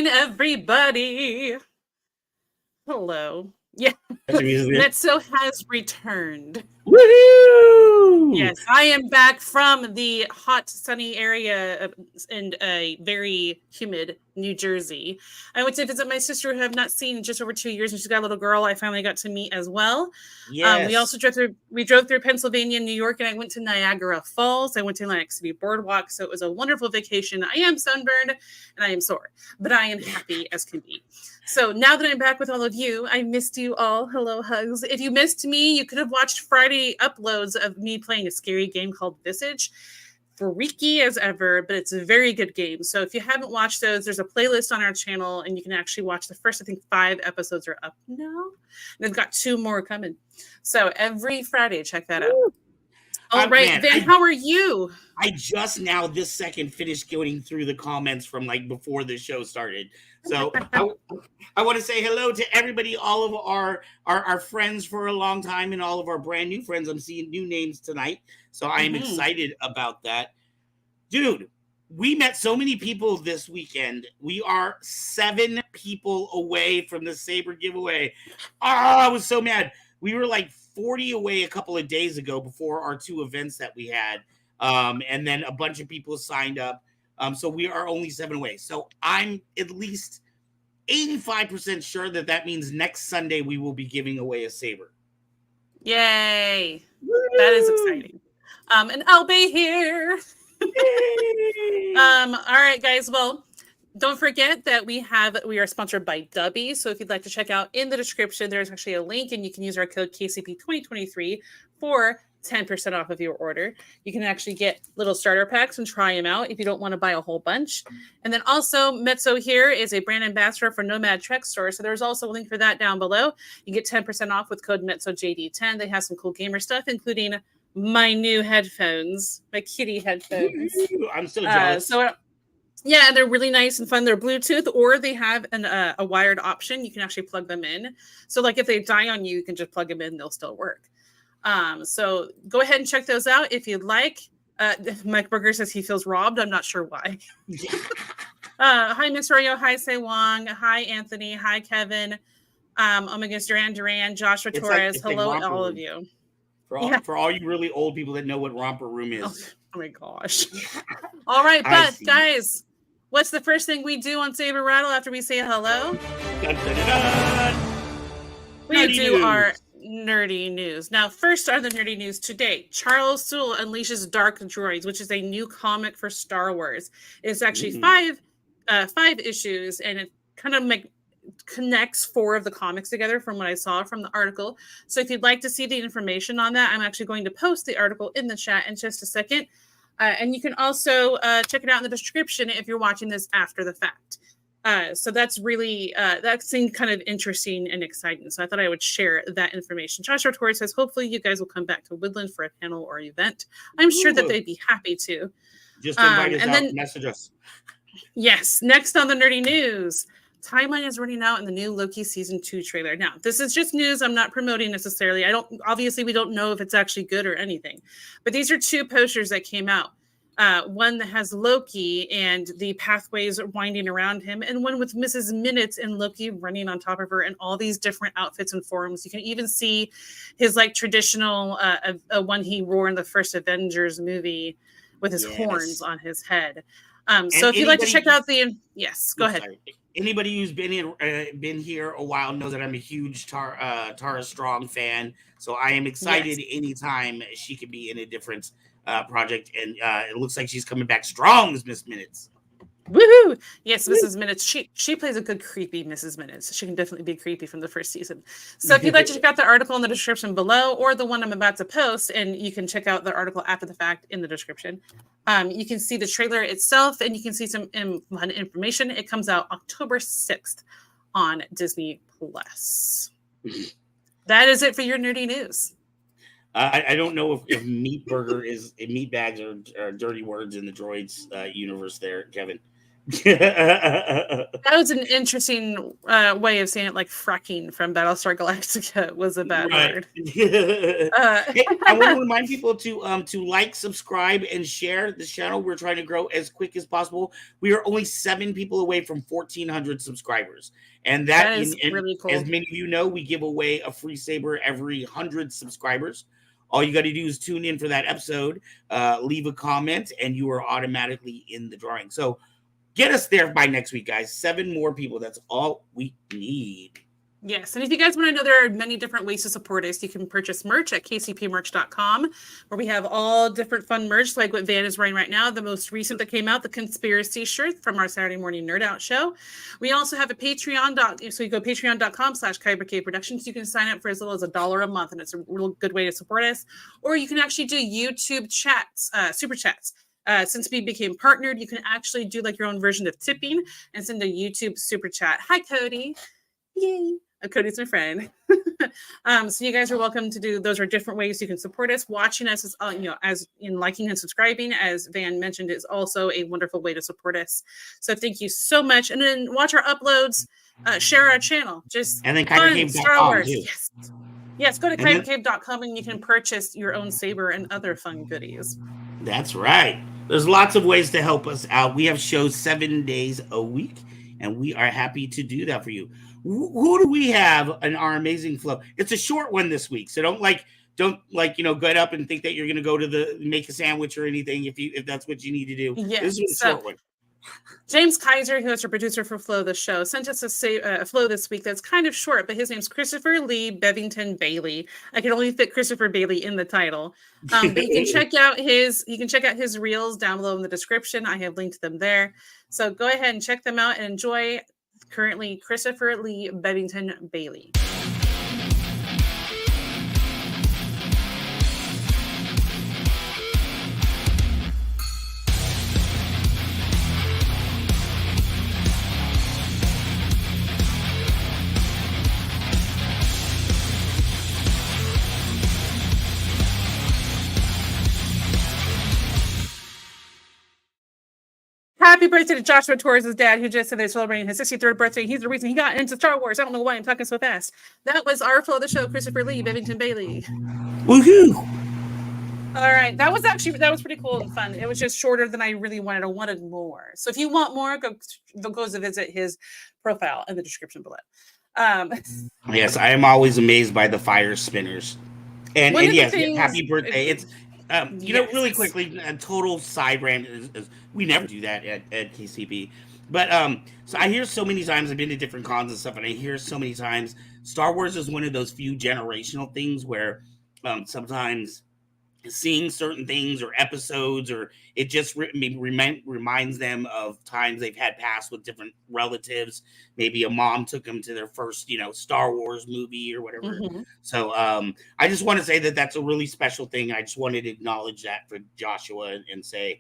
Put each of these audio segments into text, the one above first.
morning, everybody. Hello. Yeah, Metso has returned. Woohoo! Yes, I am back from the hot, sunny area in a very humid New Jersey. I went to visit my sister, who I have not seen in just over 2 years, and she's got a little girl I finally got to meet as well. Yes. We also drove through Pennsylvania and New York, and I went to Niagara Falls. I went to Atlantic City Boardwalk, so it was a wonderful vacation. I am sunburned and I am sore, but I am happy as can be. So now that I'm back with all of you, I missed you all. Hello, hugs. If you missed me, you could have watched Friday uploads of me playing a scary game called Visage. Freaky as ever, but it's a very good game. So if you haven't watched those, there's a playlist on our channel, and you can actually watch the first, I think, 5 episodes are up now. And they've got 2 more coming. So every Friday, check that out. All right, Van, how are you? I just now this second finished going through the comments from like before the show started. So I want to say hello to everybody, all of our friends for a long time and all of our brand new friends. I'm seeing new names tonight. So I am excited about that. Dude, we met so many people this weekend. We are 7 people away from the Saber giveaway. Oh, I was so mad. We were like 40 away a couple of days ago before our 2 events that we had. And then a bunch of people signed up. So we are only 7 away. So I'm at least 85% sure that means next Sunday we will be giving away a Saber. Yay. Woo! That is exciting. And I'll be here. All right, guys. Well, don't forget that we are sponsored by Dubby. So if you'd like to check out in the description, there's actually a link, and you can use our code KCP2023 for 10% off of your order. You can actually get little starter packs and try them out if you don't want to buy a whole bunch. And then also, Metso here is a brand ambassador for Nomad Trek Store. So there's also a link for that down below. You get 10% off with code METSOJD10. They have some cool gamer stuff, including my new headphones, my kitty headphones. I'm so jealous. Yeah, they're really nice and fun. They're Bluetooth, or they have a wired option. You can actually plug them in. So like if they die on you, you can just plug them in. They'll still work. So go ahead and check those out if you'd like. Mike Berger says he feels robbed. I'm not sure why. Hi, Miss Royo. Hi, Say Wong. Hi, Anthony. Hi, Kevin. Oh my goodness, Duran, Joshua Torres. Hello, all of you. For all you really old people that know what romper room is. Oh my gosh. All right, but guys, what's the first thing we do on Saber Rattle after we say hello? Dun, dun, dun, dun. We do our nerdy news. Now, first are the nerdy news today. Charles Soule unleashes Dark Droids, which is a new comic for Star Wars. It's actually 5 issues, and it kind of connects 4 of the comics together from what I saw from the article. So if you'd like to see the information on that, I'm actually going to post the article in the chat in just a second. And you can also check it out in the description if you're watching this after the fact. So that's really, that seemed kind of interesting and exciting. So I thought I would share that information. Joshua Torres says, hopefully you guys will come back to Woodland for a panel or event. I'm sure that they'd be happy to. Just invite us out, message us. Yes. Next on the nerdy news. Timeline is running out in the new Loki season 2 trailer. Now, this is just news. I'm not promoting necessarily. Obviously, we don't know if it's actually good or anything. But these are 2 posters that came out. One that has Loki and the pathways winding around him, and one with Mrs. Minutes and Loki running on top of her in all these different outfits and forms. You can even see his like traditional one he wore in the first Avengers movie with his horns on his head. So if you'd like to check out go ahead. Sorry. Anybody who's been here a while knows that I'm a huge Tara Strong fan. So I am excited anytime she could be in a different project, and it looks like she's coming back strong as Miss Minutes. Woohoo! Yes, Mrs. Minutes. She plays a good creepy Mrs. Minutes. She can definitely be creepy from the first season. So if you'd like to check out the article in the description below, or the one I'm about to post, and you can check out the article after the fact in the description. You can see the trailer itself, and you can see some fun information. It comes out October 6th on Disney Plus. That is it for your nerdy news. I don't know if meat burger is meat bags or dirty words in the droids universe there, Kevin. That was an interesting way of saying it, like fracking from Battlestar Galactica was a bad word. Hey, I want to remind people to like, subscribe, and share the channel. We're trying to grow as quick as possible. We are only 7 people away from 1,400 subscribers, and that is really cool. As many of you know, we give away a free saber every 100 subscribers. All you got to do is tune in for that episode, leave a comment, and you are automatically in the drawing. So get us there by next week, guys. 7 more people. That's all we need. Yes, and if you guys want to know, there are many different ways to support us. You can purchase merch at kcpmerch.com, where we have all different fun merch, like what Van is wearing right now. The most recent that came out, the Conspiracy shirt from our Saturday morning Nerd Out show. We also have a Patreon. So you go patreon.com/Kyber Cave Productions. You can sign up for as little as $1 a month, and it's a real good way to support us. Or you can actually do YouTube chats, super chats. Since we became partnered, you can actually do like your own version of tipping and send a YouTube super chat. Hi, Cody. Yay. Cody's my friend. So you guys are welcome to do. Those are different ways you can support us. Watching us is, as in liking and subscribing, as Van mentioned, is also a wonderful way to support us. So thank you so much. And then watch our uploads, share our channel. And then KyberCave.com Star Wars. Too. Yes. Go to KyberCave.com and you can purchase your own saber and other fun goodies. That's right. There's lots of ways to help us out. We have shows 7 days a week, and we are happy to do that for you. Who do we have in our amazing flow? It's a short one this week, so don't get up and think that you're going to go to make a sandwich or anything if that's what you need to do. Yes. This is a short one. James Kaiser, who is our producer for Flow the Show, sent us a Flow this week that's kind of short, but his name's Christopher Lee Bevington Bailey. I can only fit Christopher Bailey in the title. But you can check out his reels down below in the description. I have linked them there. So go ahead and check them out and enjoy currently Christopher Lee Bevington Bailey. Happy birthday to Joshua Torres' dad, who just said they're celebrating his 63rd birthday. He's the reason he got into Star Wars. I don't know why I'm talking so fast. That was our Flow the Show, Christopher Lee, Bevington Bailey. Woohoo! All right. That was pretty cool and fun. It was just shorter than I really wanted. I wanted more. So if you want more, go to visit his profile in the description below. Yes, I am always amazed by the fire spinners. And yes, happy birthday. It's really quickly, a total side rant is we never do that at KCP. But so I hear so many times, I've been to different cons and stuff, and I hear so many times Star Wars is one of those few generational things where sometimes seeing certain things or episodes, or it just reminds them of times they've had past with different relatives. Maybe a mom took them to their first, Star Wars movie or whatever. Mm-hmm. So I just want to say that that's a really special thing. I just wanted to acknowledge that for Joshua and say,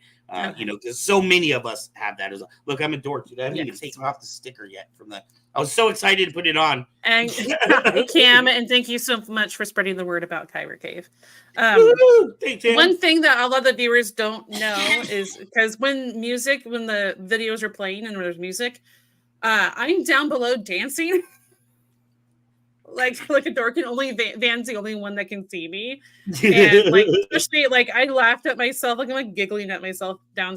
because so many of us have that as well. Look, I'm a dork. I haven't even taken off the sticker yet from the. I was so excited to put it on. And Cam, and thank you so much for spreading the word about Kyber Cave. One thing that a lot of the viewers don't know is because when the videos are playing and there's music, I'm down below dancing. like a dork, and only Van's the only one that can see me. And especially I laughed at myself, I'm giggling at myself down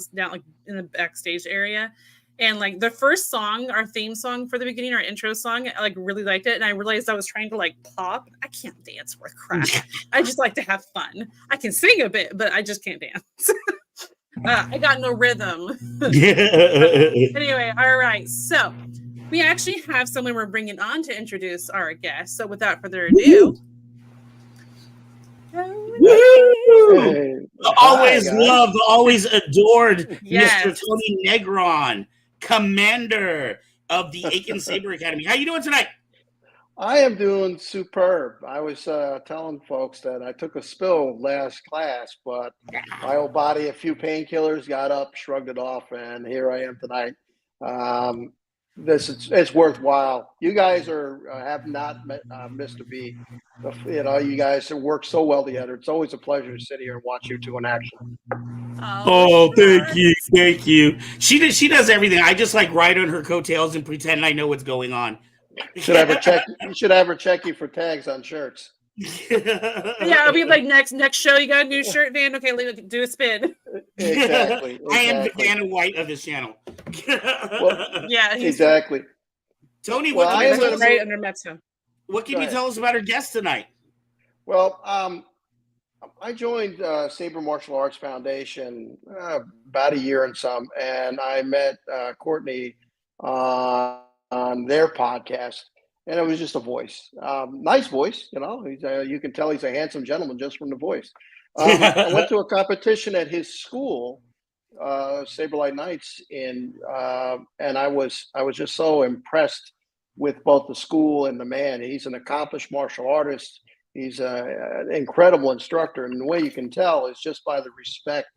in the backstage area. And the first song, our theme song for the beginning, our intro song, I really liked it. And I realized I was trying to pop. I can't dance worth crap. I just like to have fun. I can sing a bit, but I just can't dance. I got no rhythm. Anyway, all right. So we actually have someone we're bringing on to introduce our guest. So without further ado. Hey. Always loved, always adored Mr. Tony Negron, commander of the Aiken Saber Academy. How you doing tonight? I am doing superb. I was telling folks that I took a spill last class, but my old body, a few painkillers, got up, shrugged it off, and here I am tonight. it's worthwhile. You guys have not missed a beat. You guys have worked so well together. It's always a pleasure to sit here and watch you two in action. Oh, sure. thank you. She does everything. I just like ride on her coattails and pretend I know what's going on. You should have her check you for tags on shirts. Yeah, it'll be like next show. You got a new shirt, Van? Okay, do a spin. Exactly. I am the Vanna White of this channel. Well, yeah, exactly. Tony, well, what can, right under Metso. What can you tell us about our guest tonight? Well, I joined Saber Martial Arts Foundation about a year and some, and I met Courtney on their podcast, and it was just a voice. Nice voice, you can tell he's a handsome gentleman just from the voice. I went to a competition at his school, Saberlight Knights, and I was just so impressed with both the school and the man. He's an accomplished martial artist. He's an incredible instructor, and the way you can tell is just by the respect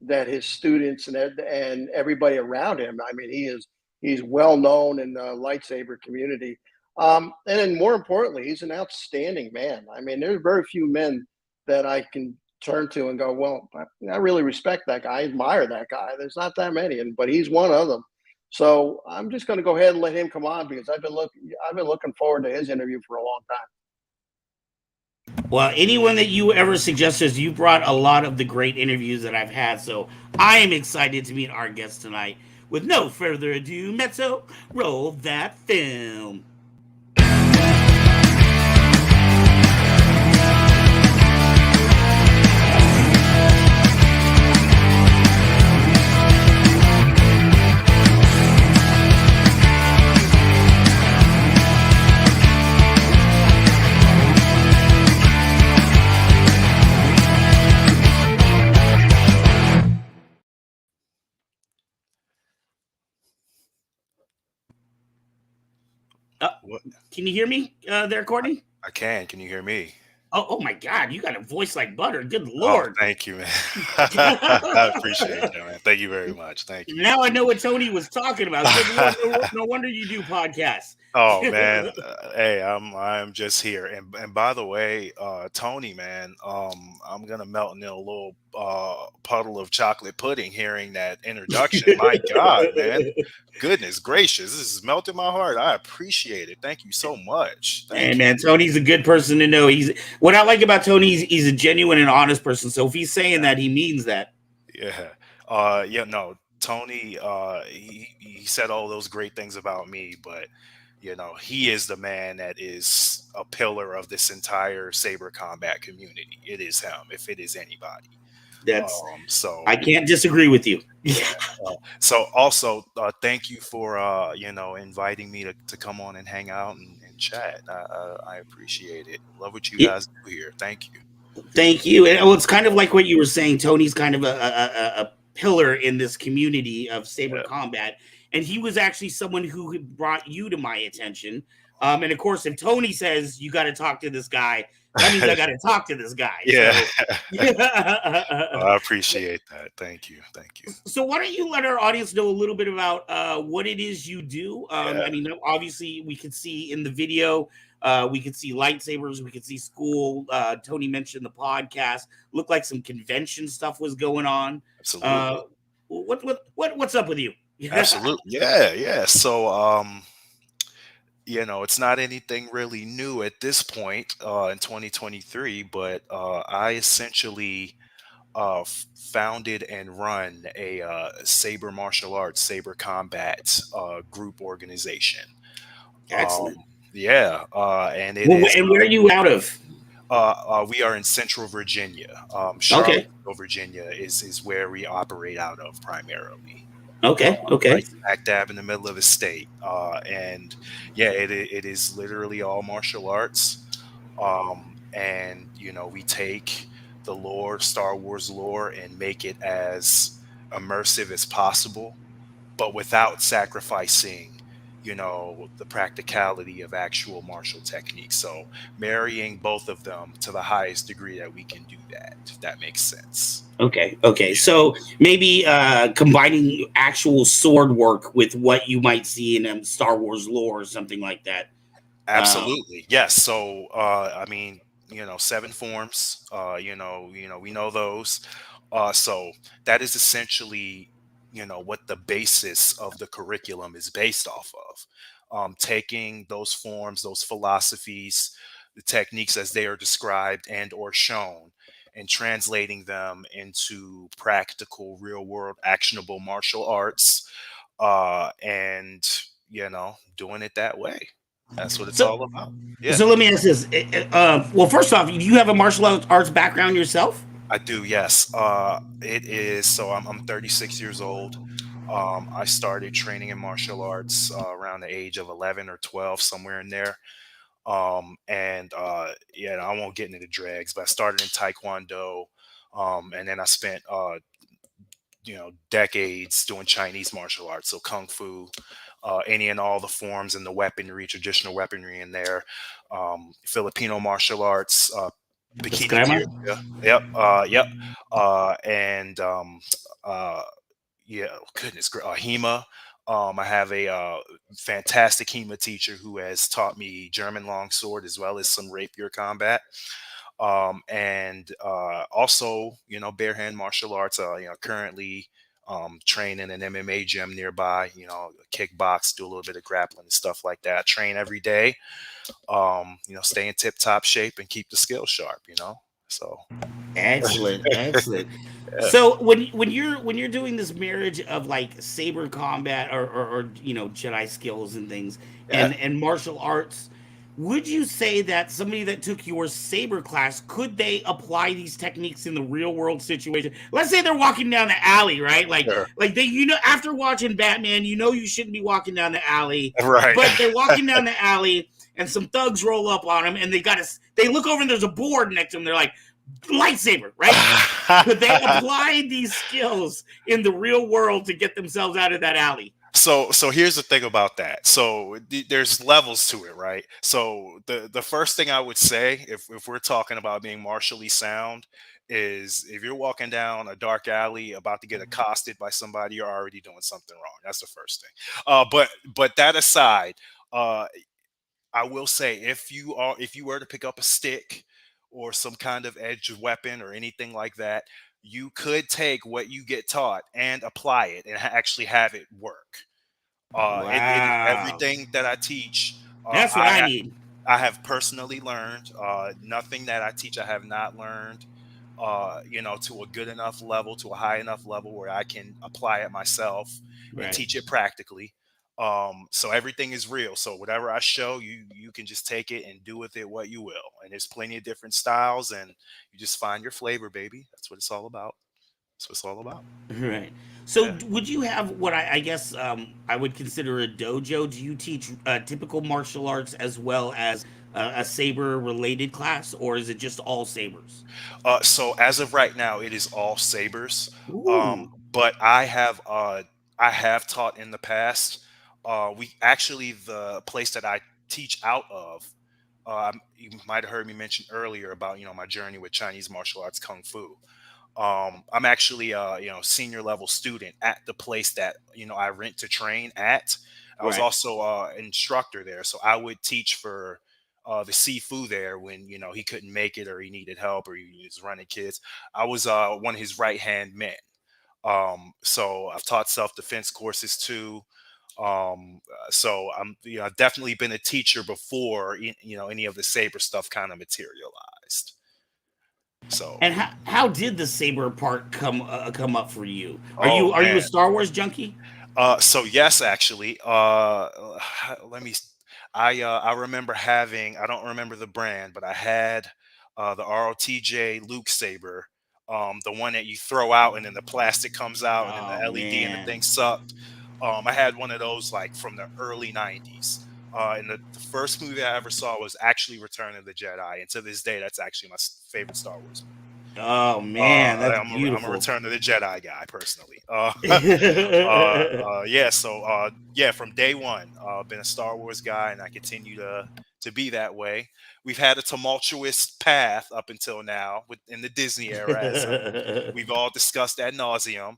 that his students and everybody around him. I mean, he's well known in the lightsaber community, and then more importantly, he's an outstanding man. I mean, there's very few men that I can turn to and go, well, I really respect that guy. I admire that guy. There's not that many, but he's one of them. So I'm just going to go ahead and let him come on because I've been looking forward to his interview for a long time. Well, anyone that you ever suggested, you brought a lot of the great interviews that I've had. So I am excited to meet our guest tonight. With no further ado, Metso, roll that film. Can you hear me there, Courtney? I can. Can you hear me? Oh my God, you got a voice like butter. Good Lord. Oh, thank you, man. I appreciate it, man. Thank you very much. Thank you. Now I know what Tony was talking about. No wonder you do podcasts. Oh man, hey, I'm just here. And by the way, Tony, man, I'm gonna melt in a little puddle of chocolate pudding hearing that introduction. My God, man, goodness gracious, this is melting my heart. I appreciate it. Thank you so much. Hey man, Tony's a good person to know. What I like about Tony, he's a genuine and honest person. So if he's saying that, he means that. Yeah. No, Tony, he said all those great things about me, but he is the man that is a pillar of this entire saber combat community. It is him, if it is anybody. So I can't disagree with you. So also, thank you for inviting me to come on and hang out and chat. I appreciate it. Love what you guys do here. Thank you. Thank you. And it's kind of like what you were saying. Tony's kind of a pillar in this community of saber combat. And he was actually someone who brought you to my attention. And of course, if Tony says you got to talk to this guy, that means I got to talk to this guy. Yeah. So. I appreciate that. Thank you. So why don't you let our audience know a little bit about what it is you do? I mean, obviously we could see in the video, we could see lightsabers, we could see school. Tony mentioned the podcast. Looked like some convention stuff was going on. Absolutely. What's up with you? Absolutely. Yeah. So, it's not anything really new at this point in 2023, but I essentially founded and run a saber martial arts, saber combat group organization. Excellent. And it is. And where are you out of? We are in Central Virginia. Charlottesville, Virginia is where we operate out of primarily. Okay. Right smack dab in the middle of the state. And it is literally all martial arts. And we take the lore, Star Wars lore, and make it as immersive as possible, but without sacrificing, the practicality of actual martial techniques. So marrying both of them to the highest degree that we can do that, if that makes sense. Okay. So maybe combining actual sword work with what you might see in Star Wars lore or something like that. Absolutely. Yes. So, I mean, 7 forms, we know those. So that is essentially, what the basis of the curriculum is based off of. Taking those forms, those philosophies, the techniques as they are described and or shown, and translating them into practical, real world, actionable martial arts, and, doing it that way. That's what it's So, all about. Yeah, so let me ask this. Well, first off, do you have a martial arts background yourself? I do. Yes. It is. So I'm 36 years old. I started training in martial arts around the age of 11 or 12, somewhere in there. And I won't get into the dregs, but I started in Taekwondo, and then I spent decades doing Chinese martial arts, so kung fu, any and all the forms and the weaponry, traditional weaponry in there, Filipino martial arts, bikini Eskrima? gear. Yep. Yep. And yeah, goodness, HEMA. I have a fantastic HEMA teacher who has taught me German longsword as well as some rapier combat. And also, bare hand martial arts. Currently training an MMA gym nearby. Kickbox, do a little bit of grappling and stuff like that. Train every day. Stay in tip top shape and keep the skills sharp. So Excellent. yeah, So when you're doing this marriage of like saber combat or Jedi skills and things yeah. and martial arts, would you say that somebody that took your saber class could they apply these techniques in the real world situation? Let's say they're walking down the alley, right? Like Sure. like they after watching Batman, you shouldn't be walking down the alley, Right. but they're walking down the alley and some thugs roll up on them and they look over and there's a board next to them. They're like lightsaber, right? Could they apply these skills in the real world to get themselves out of that alley? So here's the thing about that. So there's levels to it, right? So the first thing I would say, if we're talking about being martially sound, is if you're walking down a dark alley about to get accosted by somebody, you're already doing something wrong. That's the first thing. But that aside, uh, I will say if you were to pick up a stick or some kind of edged weapon or anything like that, you could take what you get taught and apply it and actually have it work. It is Wow. everything that I teach. That's what I need. I have personally learned. Nothing that I teach I have not learned. To a good enough level, to a high enough level where I can apply it myself and Right. teach it practically. So everything is real. So whatever I show you, you can just take it and do with it what you will. And there's plenty of different styles, and you just find your flavor, baby. That's what it's all about. That's what it's all about. Right. So, Yeah. would you have what I guess I would consider a dojo? Do you teach typical martial arts as well as a saber related class, or is it just all sabers? So as of right now, it is all sabers. Ooh. But I have taught in the past. We actually the place that I teach out of. You might have heard me mention earlier about my journey with Chinese martial arts kung fu. I'm actually a senior level student at the place that I rent to train at. I was Right. also instructor there, so I would teach for the Sifu there when he couldn't make it or he needed help or he was running kids. I was one of his right hand men. So I've taught self defense courses too. So I've definitely been a teacher before any of the saber stuff kind of materialized. So. And how did the saber part come up for you? Are Oh you a man. Star Wars junkie? So yes, actually. Let me. I remember having. I don't remember the brand, but I had the ROTJ Luke Saber, the one that you throw out and then the plastic comes out and then the Oh LED and the man. thing sucked. I had one of those like from the early '90s. And the first movie I ever saw was actually Return of the Jedi, and to this day, that's actually my favorite Star Wars movie. Oh man, that's I'm a beautiful. Return of the Jedi guy personally. Yeah. So yeah, from day one, been a Star Wars guy, and I continue to be that way. We've had a tumultuous path up until now in the Disney era, as we've all discussed ad nauseum.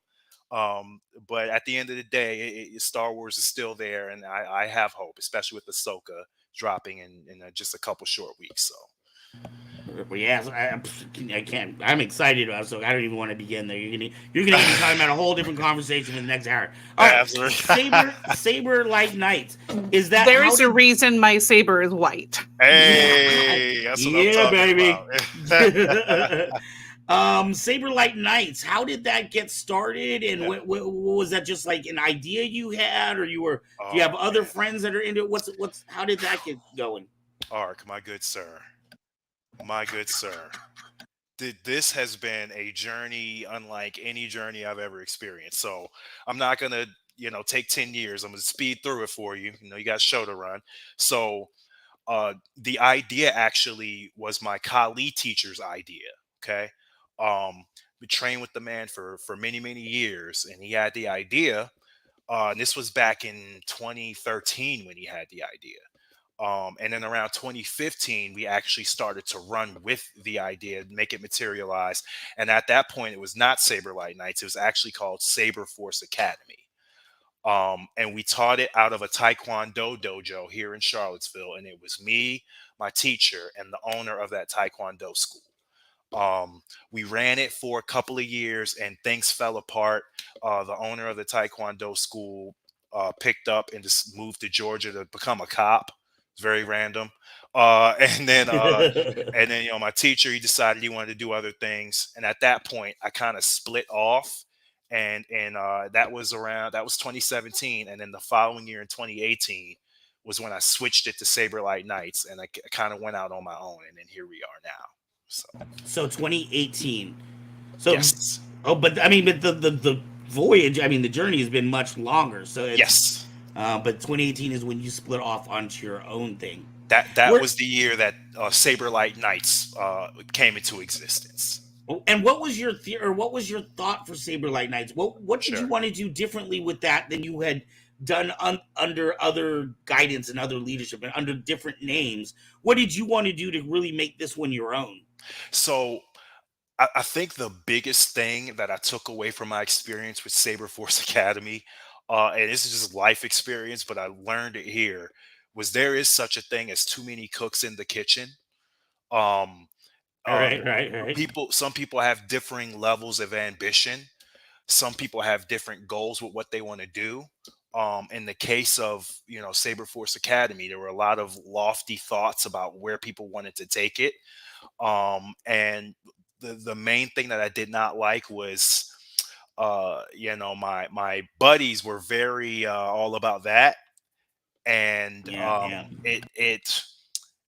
But at the end of the day, Star Wars is still there, and I have hope, especially with Ahsoka dropping in just a couple short weeks. So. But yes, I can't. I'm excited about it, so I don't even want to begin there. You're gonna get me talking about a whole different conversation for the next hour. All right, Absolutely. Saber Light Knights. Is that there is a reason my saber is white? Hey, that's what I'm talking baby. about. Saber Light Knights. How did that get started? And Yeah. what was that? Just like an idea you had, or do you have other friends that are into it? How did that get going? Ark, my good sir. My good sir. This has been a journey unlike any journey I've ever experienced. So I'm not gonna, take 10 years. I'm gonna speed through it for you. You got a show to run. So the idea actually was my Kali teacher's idea. Okay. We trained with the man for many, many years, and he had the idea. And this was back in 2013 when he had the idea. And then around 2015, we actually started to run with the idea, make it materialize. And at that point, it was not Saber Light Knights. It was actually called Saber Force Academy. And we taught it out of a Taekwondo dojo here in Charlottesville. And it was me, my teacher, and the owner of that Taekwondo school. We ran it for a couple of years and things fell apart. The owner of the Taekwondo school picked up and just moved to Georgia to become a cop. It's very random. And then my teacher, he decided he wanted to do other things. And at that point, I kind of split off. And that was 2017. And then the following year in 2018 was when I switched it to Saber Light Knights, and I kind of went out on my own. And then here we are now. So 2018. So yes. But the voyage, the journey has been much longer. So yes. But 2018 is when you split off onto your own thing. That was the year that Saber Light Knights came into existence. And what was your what was your thought for Saber Light Knights? What did you want to do differently with that than you had done under other guidance and other leadership and under different names? What did you want to do to really make this one your own? So I think the biggest thing that I took away from my experience with Saber Force Academy, and this is just life experience, but I learned it here, was there is such a thing as too many cooks in the kitchen. Right. Some people have differing levels of ambition. Some people have different goals with what they want to do. In the case of, Saber Force Academy, there were a lot of lofty thoughts about where people wanted to take it. And the main thing that I did not like was, my buddies were very all about that, and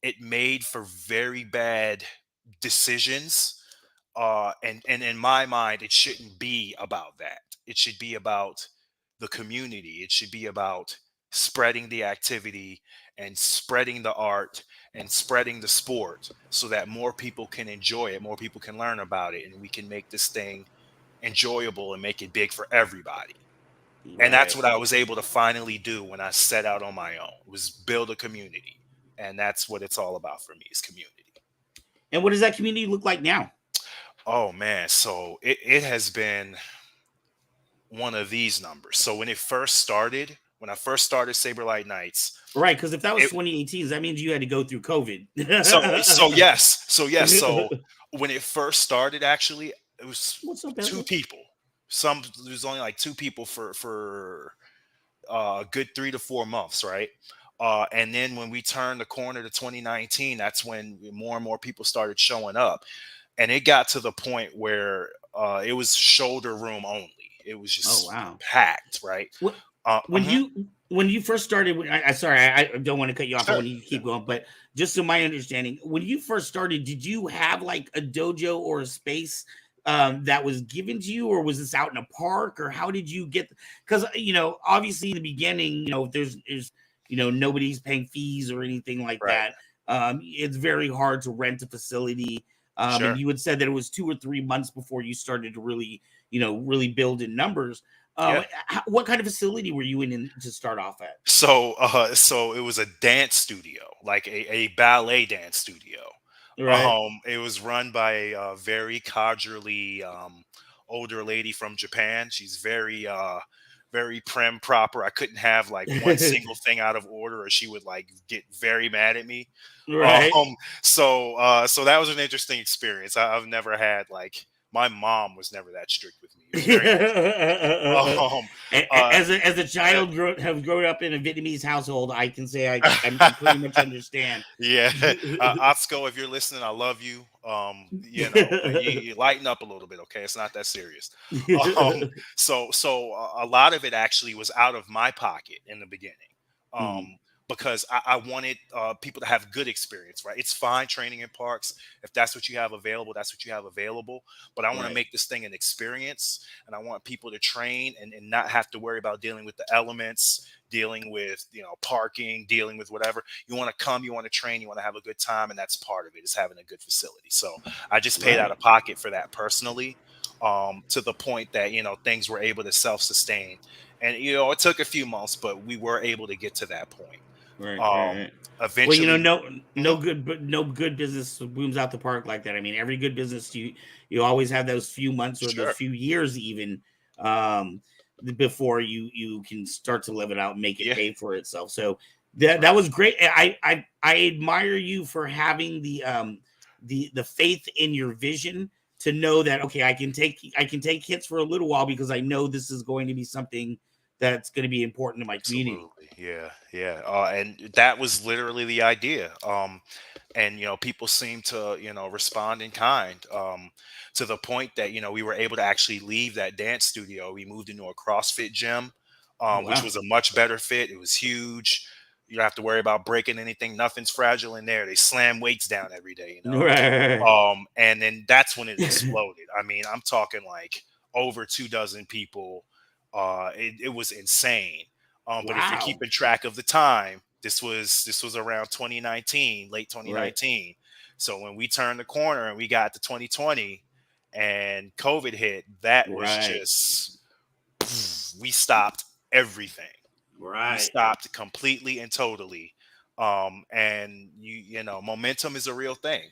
it made for very bad decisions. And in my mind, it shouldn't be about that. It should be about the community. It should be about spreading the activity and spreading the art and spreading the sport so that more people can enjoy it, more people can learn about it, and we can make this thing enjoyable and make it big for everybody. Right. And that's what I was able to finally do when I set out on my own, was build a community. And that's what it's all about for me, is community. And what does that community look like now? Oh man, so it has been one of these numbers. So when I first started Saber Light Knights, right? Because if that was 2018, that means you had to go through COVID. so yes. So when it first started, actually, it was two people. There's only like two people for a good 3 to 4 months, right? And then when we turned the corner to 2019, that's when more and more people started showing up. And it got to the point where it was shoulder room only. It was just packed, right? When you first started, I don't want to cut you off when you keep going, but just so my understanding, when you first started, did you have like a dojo or a space that was given to you, or was this out in a park, or how did you get? Because obviously in the beginning, there's nobody's paying fees or anything like that. It's very hard to rent a facility. And Sure. you had said that it was 2 or 3 months before you started to really, really build in numbers. Yeah. What kind of facility were you in to start off at? So it was a dance studio, like a ballet dance studio. Right. It was run by a very cadrely older lady from Japan. She's very prim proper. I couldn't have like one single thing out of order, or she would like get very mad at me. Um, Right. so that was an interesting experience. I've never had like my mom was never that strict with me. It was very um, As a uh, child have grown up in a Vietnamese household, I can say I pretty much understand. yeah, Atsuko, if you're listening, I love you. You lighten up a little bit, okay? It's not that serious. Um, so a lot of it actually was out of my pocket in the beginning, Mhm. because I wanted people to have good experience, right? It's fine training in parks if that's what you have available. That's what you have available. But I want to Right. make this thing an experience, and I want people to train and not have to worry about dealing with the elements, dealing with parking, dealing with whatever. You want to come, you want to train, you want to have a good time, and that's part of it, is having a good facility. So I just paid out Right. of pocket for that personally, to the point that things were able to self-sustain. And it took a few months, but we were able to get to that point. Right. Right. um Right. Well, Eventually. no Mhm. good, but no good business booms out the park like that. I mean, every good business, you always have those few months or those Sure. few years even, um, before you can start to live it out and make it Yeah. pay for itself. So that Right. was great. I admire you for having the faith in your vision to know that, okay, I can take hits for a little while because I know this is going to be something that's going to be important to my community. Absolutely. Yeah. Yeah. And that was literally the idea. And people seem to respond in kind, to the point that we were able to actually leave that dance studio. We moved into a CrossFit gym, Oh, which wow. was a much better fit. It was huge. You don't have to worry about breaking anything. Nothing's fragile in there. They slam weights down every day, Right. and then that's when it exploded. I mean, I'm talking like over 2 dozen people. It was insane. But if you're Wow. keeping track of the time, this was around 2019, late Right. 2019. So when we turned the corner and we got to 2020 and COVID hit, that was Right. just we stopped everything. We Right. stopped completely and totally. And momentum is a real thing.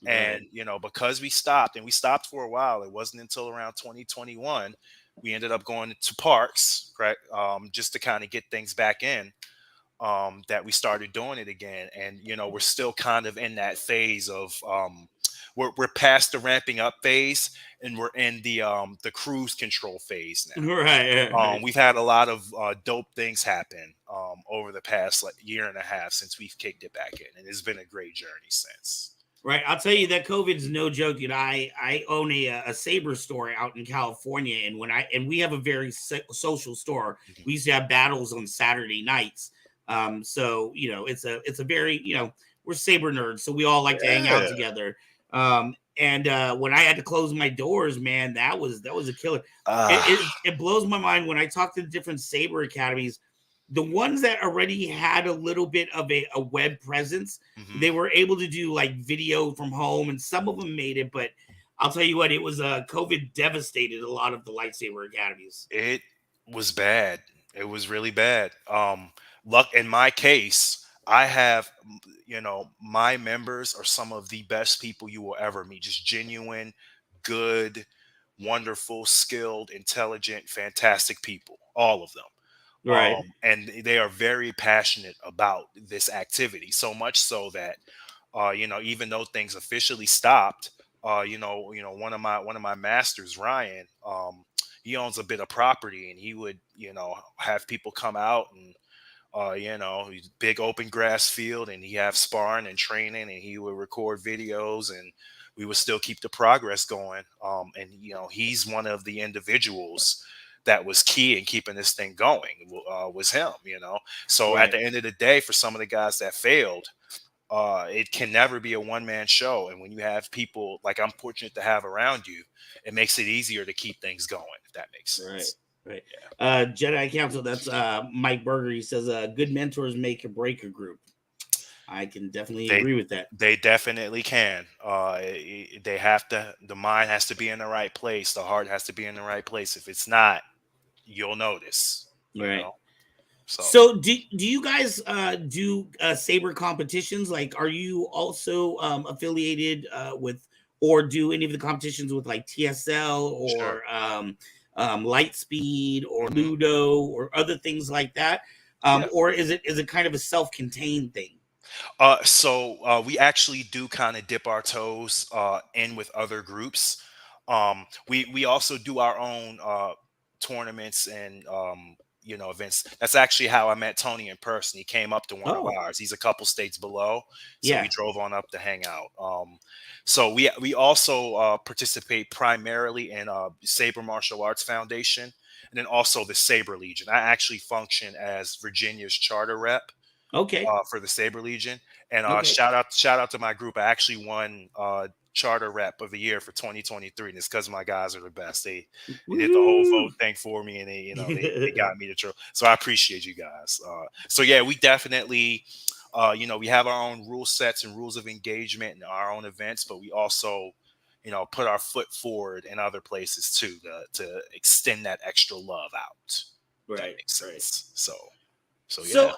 And Right. because we stopped for a while, it wasn't until around 2021 we ended up going to parks, right? Just to kind of get things back in, that we started doing it again. And we're still kind of in that phase of, we're past the ramping up phase, and we're in the cruise control phase now. Right. Right. We've had a lot of dope things happen over the past like year and a half since we've kicked it back in, and it's been a great journey since. Right. I'll tell you that COVID's no joke. I own a Saber store out in California, and we have a very social store. Mhm. We used to have battles on Saturday nights. So it's a very we're Saber nerds, so we all like to hang out Yeah. together. And when I had to close my doors, man, that was a killer. It, Ah, it it blows my mind when I talk to the different Saber academies. The ones that already had a little bit of a web presence, mhm. they were able to do like video from home, and some of them made it. But I'll tell you what, it was COVID devastated a lot of the lightsaber academies. It was bad. It was really bad. Luck in my case, I have, my members are some of the best people you will ever meet. Just genuine, good, wonderful, skilled, intelligent, fantastic people. All of them. Right. And they are very passionate about this activity, so much so that even though things officially stopped, one of my masters, Ryan, he owns a bit of property, and he would have people come out, and big open grass field, and he have sparring and training, and he would record videos, and we would still keep the progress going. And he's one of the individuals that was key in keeping this thing going, was him. So at Right. the end of the day, for some of the guys that failed, it can never be a one-man show. And when you have people like I'm fortunate to have around you, it makes it easier to keep things going, if that makes Right. sense. Right. Jedi Council, that's Mike Berger. He says good mentors make or break a group. I can definitely agree with that. They definitely can. They have to. The mind has to be in the right place. The heart has to be in the right place. If it's not, you'll notice. You Right. know. So do you guys do Saber competitions? Like, are you also affiliated with, or do any of the competitions with like TSL or Sure. Lightspeed or Mhm. Ludo or other things like that? Yeah. Or is it kind of a self-contained thing? So we actually do kind of dip our toes in with other groups. We also do our own tournaments and events. That's actually how I met Tony in person. He came up to one of Oh, ours. He's a couple states below, so we yeah. drove on up to hang out. So we also participate primarily in Saber Martial Arts Foundation, and then also the Saber Legion. I actually function as Virginia's charter rep Okay. for the Saber Legion. And Okay. shout out to my group. I actually won charter rep of the year for 2023. And it's because my guys are the best. They did the whole vote Woo! thing for me, and they got me the trophy. So I appreciate you guys. So yeah, we definitely we have our own rule sets and rules of engagement and our own events, but we also put our foot forward in other places too to extend that extra love out. If that Right. makes Right. sense. So yeah. So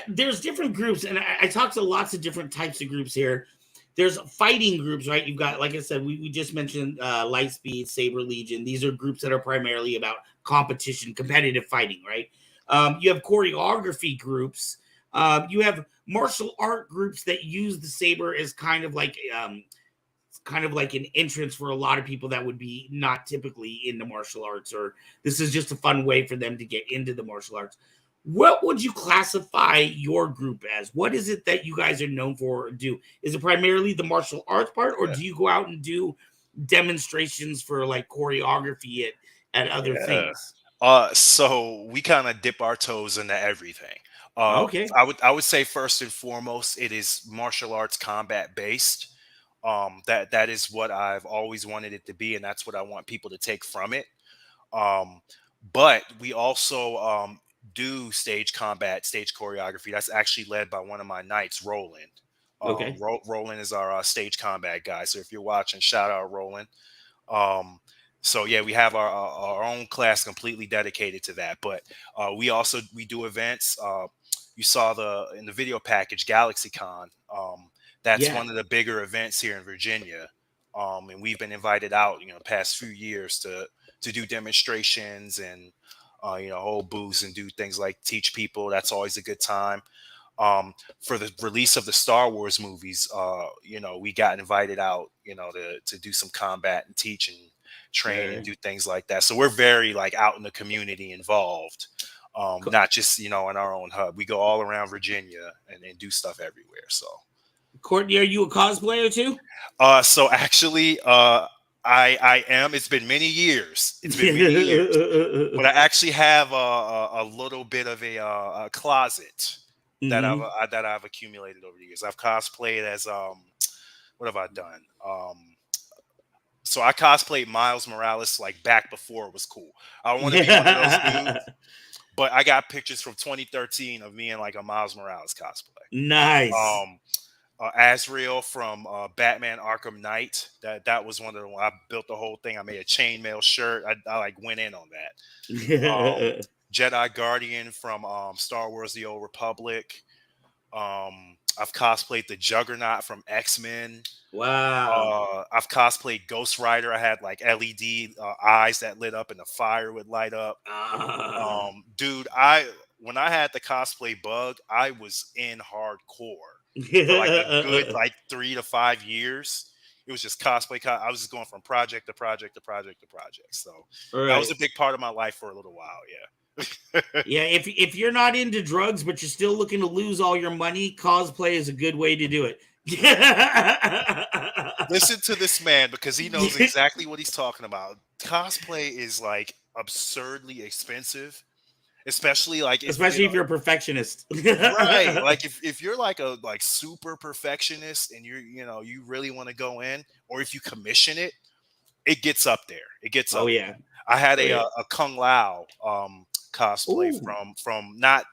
there's different groups, and I talked to lots of different types of groups here. There's fighting groups, right? You've got, like I said, we just mentioned Lightspeed, Saber Legion. These are groups that are primarily about competition, competitive fighting, right? You have choreography groups. You have martial art groups that use the saber as kind of like an entrance for a lot of people that would be not typically in the martial arts, or this is just a fun way for them to get into the martial arts. What would you classify your group as? What is it that you guys are known for or do? Is it primarily the martial arts part, or Yeah. do you go out and do demonstrations for like choreography at other Yeah. things? So we kind of dip our toes into everything. Okay. I would say first and foremost, it is martial arts combat based. That is what I've always wanted it to be, and that's what I want people to take from it. Um, but we also do stage combat, stage choreography. That's actually led by one of my knights, Roland. Okay. Roland is our stage combat guy. So if you're watching, shout out Roland. Um, so yeah, we have our own class completely dedicated to that. But we do events. You saw in the video package GalaxyCon. That's Yeah. one of the bigger events here in Virginia. And we've been invited out, the past few years to do demonstrations and hold booths and do things like teach people. That's always a good time. For the release of the Star Wars movies, we got invited out, to do some combat and teach and train and Right. do things like that. So we're very like out in the community involved, not just in our own hub. We go all around Virginia and do stuff everywhere. So, Courtney, are you a cosplayer too? so actually, I am. It's been many years. It's been many years, but I actually have a little bit of a closet Hmm. that I've accumulated over the years. I've cosplayed as what have I done? So I cosplayed Miles Morales like back before it was cool. I want to be one of those dudes, but I got pictures from 2013 of me in like a Miles Morales cosplay. Nice. Azrael from Batman Arkham Knight. That was one of the ones. I built the whole thing. I made a chainmail shirt. I like went in on that. Jedi Guardian from Star Wars: The Old Republic. I've cosplayed the Juggernaut from X-Men. Wow. I've cosplayed Ghost Rider. I had like LED eyes that lit up and the fire would light up. Ah. Dude, when I had the cosplay bug, I was in hardcore for like a good like 3 to 5 years. It was just cosplay. I was just going from project to project to project to project. So All that was right. a big part of my life for a little while. Yeah. Yeah, if you're not into drugs but you're still looking to lose all your money, cosplay is a good way to do it. Listen to this man because he knows exactly what he's talking about. Cosplay is like absurdly expensive, especially like if Especially if you're a perfectionist. right. Like if you're like a like super perfectionist and you really want to go in, or if you commission it, it gets up there. It gets Oh up yeah. there. I had Oh yeah. a Kung Lao cosplay Ooh. from not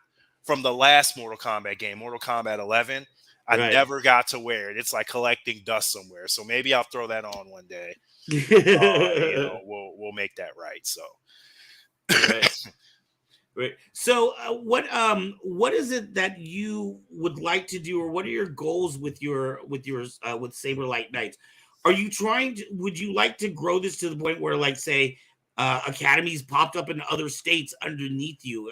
from the last Mortal Kombat game, Mortal Kombat 11. I Right. never got to wear it. It's like collecting dust somewhere. So maybe I'll throw that on one day. We'll make that right. So Right. Right. So, what is it that you would like to do, or what are your goals with with Saber Light Knights? Are you trying to? Would you like to grow this to the point where, like, say, academies popped up in other states underneath you,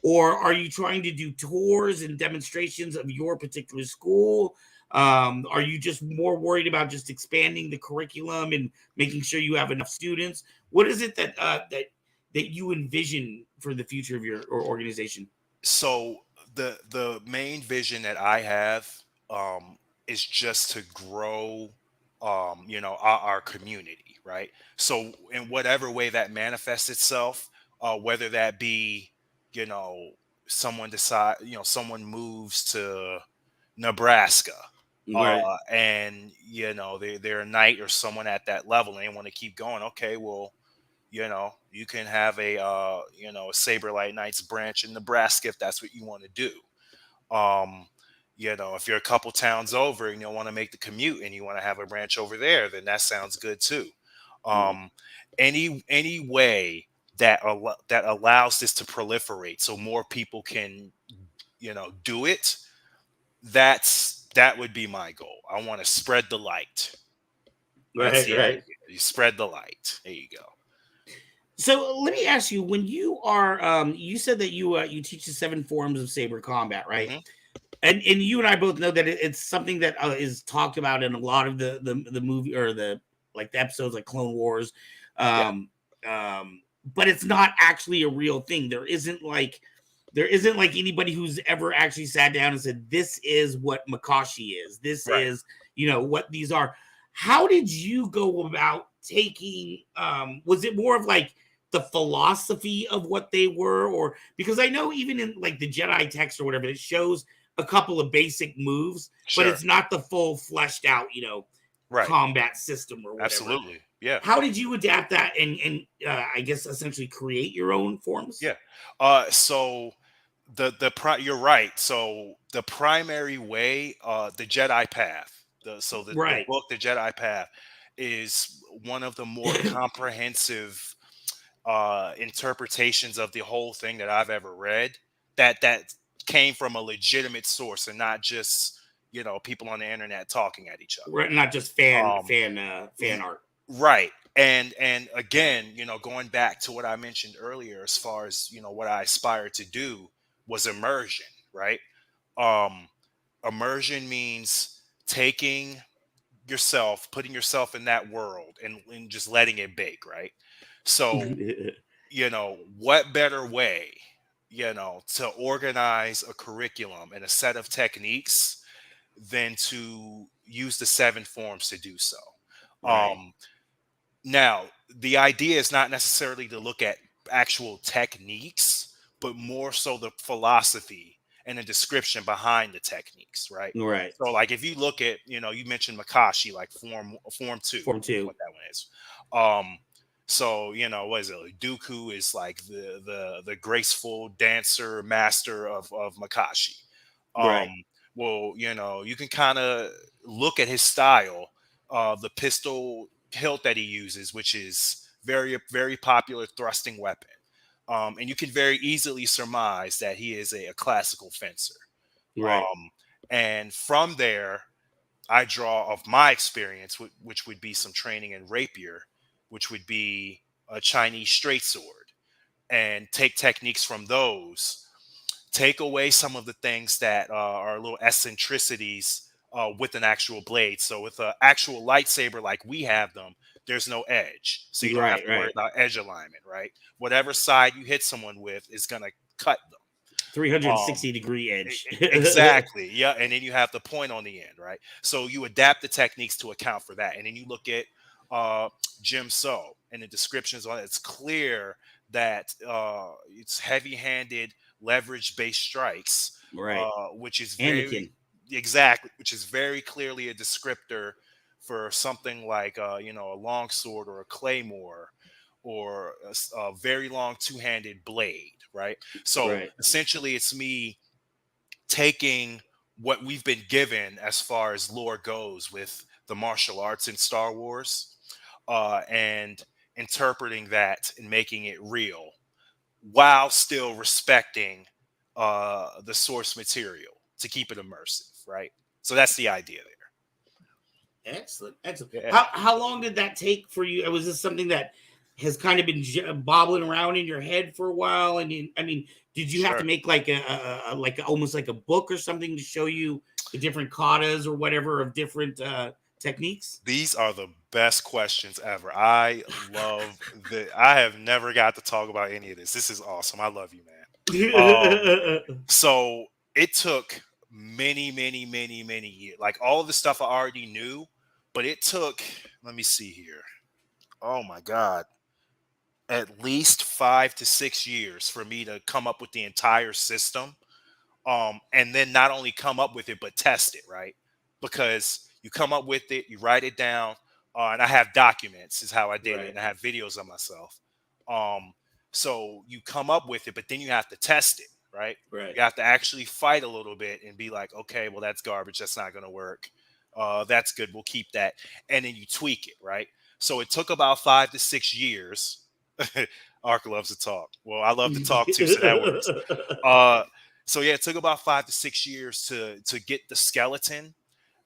or are you trying to do tours and demonstrations of your particular school? Are you just more worried about just expanding the curriculum and making sure you have enough students? What is it that you envision for the future of your organization? so the main vision that I have is just to grow our community, right? So in whatever way that manifests itself, whether that be, you know, someone moves to Nebraska, Right. and they're a knight or someone at that level and they want to keep going. Okay, well, you can have a Saber Light Knights branch in Nebraska if that's what you want to do. um if you're a couple towns over and you want to make the commute and you want to have a branch over there, then that sounds good too. Mhm. um any way that allows this to proliferate so more people can do it, that would be my goal. I want to spread the light. That's Right, the right. idea. You spread the light. There you go. So let me ask you: when you are, you said that you teach the 7 forms of saber combat, right? Hmm. And you and I both know that it's something that is talked about in a lot of the movie, or the episodes like Clone Wars, Yeah. um, but it's not actually a real thing. There isn't like anybody who's ever actually sat down and said, "This is what Makashi is. This Right. is what these are." How did you go about taking? Was it more of like the philosophy of what they were, or because I know even in like the Jedi text or whatever, it shows a couple of basic moves, but Sure. it's not the full fleshed out, Right. combat system or whatever. Absolutely. Yeah. How did you adapt that and I guess essentially create your own forms? Yeah. So you're right. So the primary way, the Jedi path, the Right. book, the Jedi path, is one of the more comprehensive interpretations of the whole thing that I've ever read. That came from a legitimate source and not just people on the internet talking at each Right. Not just fan other. fan fan art. Right. And again, going back to what I mentioned earlier, as far as, what I aspired to do was immersion, right? Um, Immersion means taking putting yourself in that world and just letting it bake, right? So, what better way, to organize a curriculum and a set of techniques than to use the 7 forms to do so. Right. Um, Now, the idea is not necessarily to look at actual techniques, but more so the philosophy and the description behind the techniques, right? Right. So, like, if you look at, you mentioned Makashi, like form two, Form is 2. what that one is. Um, so, what is it? Like, Dooku is like the graceful dancer master of Makashi. Right. Um, well, you can kind of look at his style, the pistol hilt that he uses, which is very, very popular thrusting weapon. And you can very easily surmise that he is a classical fencer. Right. Um, and from there, I draw of my experience, which would be some training in rapier, which would be a Chinese straight sword, and take techniques from those, take away some of the things that are little eccentricities with an actual blade. So with an actual lightsaber like we have them, there's no edge. So you don't have Right. to worry Right. about edge alignment, right? Whatever side you hit someone with is going to cut them. 360-degree edge. Exactly. Yeah. And then you have the point on the end, right? So you adapt the techniques to account for that. And then you look at uh, Jim So and the descriptions on it. It's clear that it's heavy handed, leverage based strikes, Right. which is Anakin. which is very clearly a descriptor for something like, a long sword or a claymore or a very long two-handed blade, right? So Right. essentially, it's me taking what we've been given as far as lore goes with the martial arts in Star Wars, and interpreting that and making it real while still respecting the source material to keep it immersive, right? So that's the idea Excellent, excellent. there. Yeah, How long did that take for you? Was this something that has kind of been bobbling around in your head for a while? And I mean, did you have to sure. make like almost like a book or something to show you the different katas or whatever of different techniques? These are the best questions ever. I love that. I have never got to talk about any of this. This is awesome. I love you, man. So it took many years. Like all of the stuff I already knew, but it took, let me see here. Oh my God. At least 5 to 6 years for me to come up with the entire system. And then not only come up with it, but test it, right? Because you come up with it, you write it down, and I have documents, is how I did it, Right, and I have videos of myself. Um, so you come up with it, but then you have to test it, right? right. You have to actually fight a little bit and be like, okay, well, that's garbage. That's not going to work. That's good. We'll keep that. And then you tweak it, right? So it took about 5 to 6 years. Ark loves to talk. Well, I love to talk too, so that works. So yeah, it took about 5 to 6 years to get the skeleton,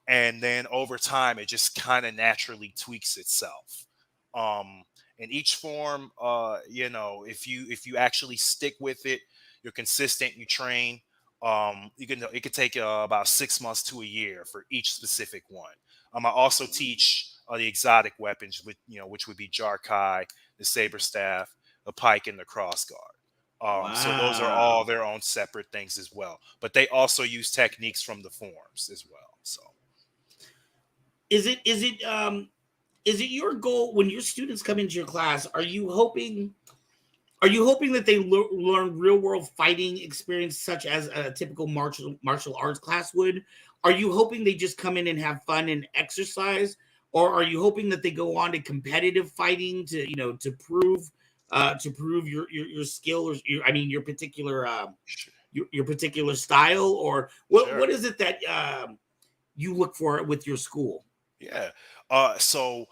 and then over time, it just kind of naturally tweaks itself. Um, in each form, if you actually stick with it, you're consistent, you train. It could take about 6 months to a year for each specific one. I also teach the exotic weapons, which would be Jarkai, the saber staff, the pike, and the crossguard. So those are all Wow. their own separate things as well. But they also use techniques from the forms as well. So Is it your goal when your students come into your class? Are you hoping that they learn real world fighting experience such as a typical martial arts class would? Are you hoping they just come in and have fun and exercise, or are you hoping that they go on to competitive fighting to prove your skill or your particular sure. your particular style, or what Sure. is it that you look for with your school? Yeah. So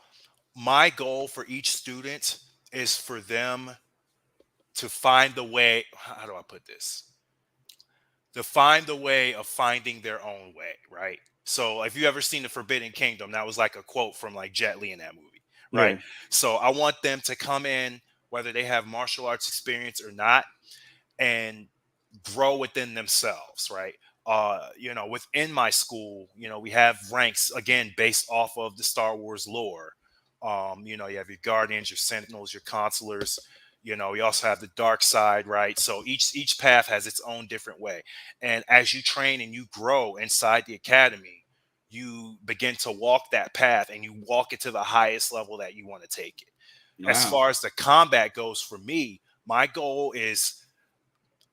my goal for each student is for them to find the way. How do I put this? To find the way of finding their own way, right? So if you ever seen the Forbidden Kingdom, that was like a quote from like Jet Li in that movie, right? Right. So I want them to come in, whether they have martial arts experience or not, and grow within themselves, right? Within my school, we have ranks again based off of the Star Wars lore. You have your guardians, your sentinels, your consulars. We also have the dark side, right? So each path has its own different way. And as you train and you grow inside the academy, you begin to walk that path and you walk it to the highest level that you want to take it. As Wow. far as the combat goes for me, my goal is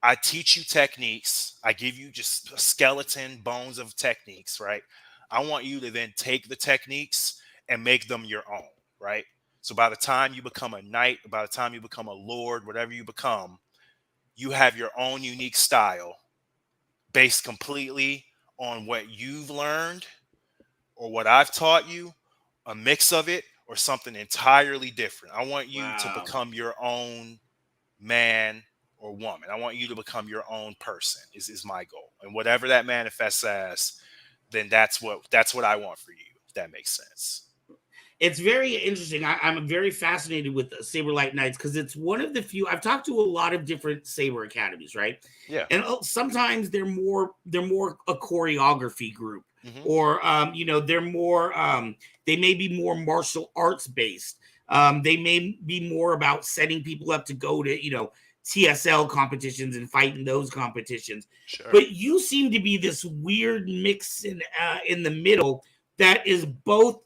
I teach you techniques. I give you just a skeleton, bones of techniques, right? I want you to then take the techniques and make them your own, right? So by the time you become a knight, by the time you become a lord, whatever you become, you have your own unique style based completely on what you've learned or what I've taught you, a mix of it, or something entirely different. I want you to Wow. become your own man or woman. I want you to become your own person is my goal. And whatever that manifests as, then that's what I want for you, if that makes sense. It's very interesting. I'm very fascinated with Saber Light Knights because it's one of the few I've talked to a lot of different Saber academies, right? Yeah. And sometimes they're more a choreography group, Hmm. or they're more they may be more martial arts based. They may be more about setting people up to go to TSL competitions and fight in those competitions. Sure. But you seem to be this weird mix in the middle that is both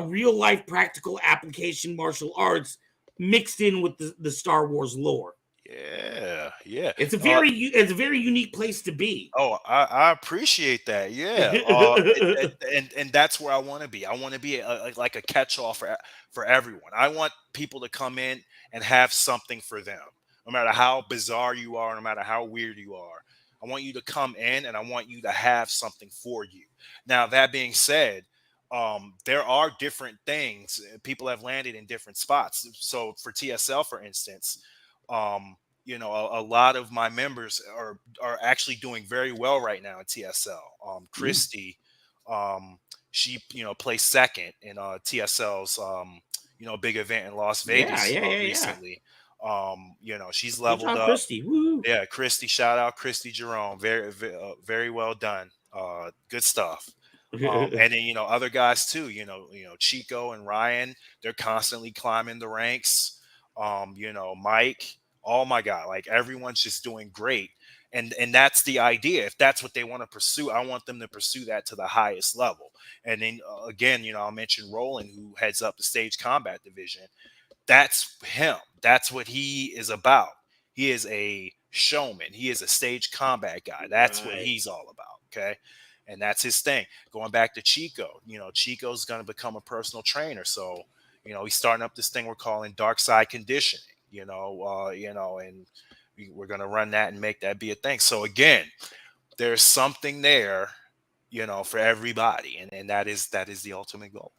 real life practical application martial arts mixed in with the Star Wars lore. Yeah. Yeah. It's a very unique place to be. Oh, I appreciate that. Yeah. And that's where I want to be. I want to be like a catch-all for everyone. I want people to come in and have something for them. No matter how bizarre you are, no matter how weird you are, I want you to come in and I want you to have something for you. Now, that being said, there are different things. People have landed in different spots. So for TSL, for instance, a lot of my members are actually doing very well right now in TSL. Christy, she placed second in TSL's big event in Las Vegas recently. She's Good leveled job, up. Christy. Woo. Yeah, Christy, shout out Christy Jerome. Very, very well done. Good stuff. And then other guys too. Chico and Ryan, they're constantly climbing the ranks. Mike, oh my God, like everyone's just doing great. And that's the idea. If that's what they want to pursue, I want them to pursue that to the highest level. And then again, I'll mention Roland, who heads up the stage combat division. That's him. That's what he is about. He is a showman. He is a stage combat guy. That's what he's all about. Okay. And that's his thing. Going back to Chico, Chico's going to become a personal trainer. So, he's starting up this thing we're calling dark side conditioning, and we're going to run that and make that be a thing. So again, there's something there, for everybody. And that is the ultimate goal.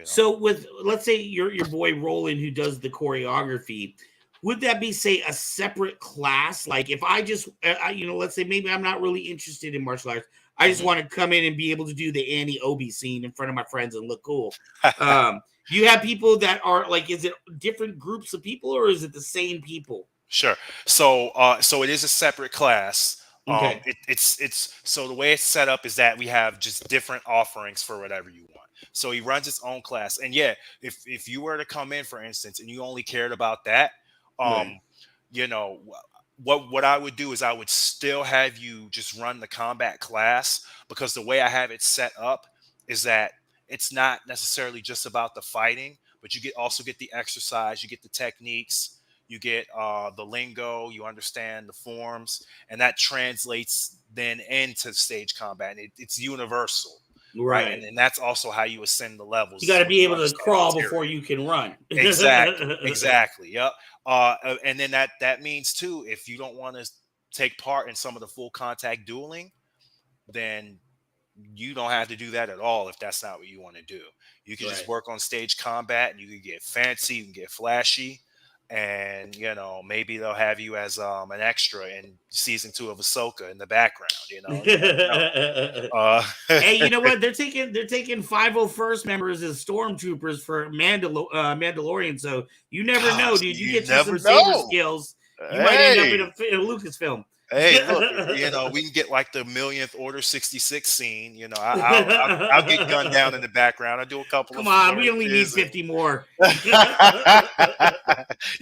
So with, let's say your boy Roland, who does the choreography, would that be, say, a separate class? Like if I just, let's say maybe I'm not really interested in martial arts. I just want to come in and be able to do the Annie Obi scene in front of my friends and look cool. Do you have people that are like, is it different groups of people or is it the same people? Sure. So it is a separate class. Okay. It's so the way it's set up is that we have just different offerings for whatever you want. So he runs his own class. And yeah, if you were to come in, for instance, and you only cared about that, what I would do is I would still have you just run the combat class, because the way I have it set up is that it's not necessarily just about the fighting, but you also get the exercise, you get the techniques, you get the lingo, you understand the forms, and that translates then into stage combat. And it's universal. Right. And that's also how you ascend the levels. You got to be able to crawl before you can run. Exactly. Yep. And then that means too, if you don't want to take part in some of the full contact dueling, then you don't have to do that at all. If that's not what you want to do, you can just work on stage combat, and you can get fancy, you can get flashy. And maybe they'll have you as an extra in season 2 of Ahsoka in the background. Hey, you know what? They're taking 501st members as stormtroopers for Mandalorian. So you never know, dude. You get some saber skills, you might end up in a Lucasfilm. Hey, look, we can get like the millionth Order 66 scene. I'll get gunned down in the background. I do a couple. Come on, we only need 50 more. We're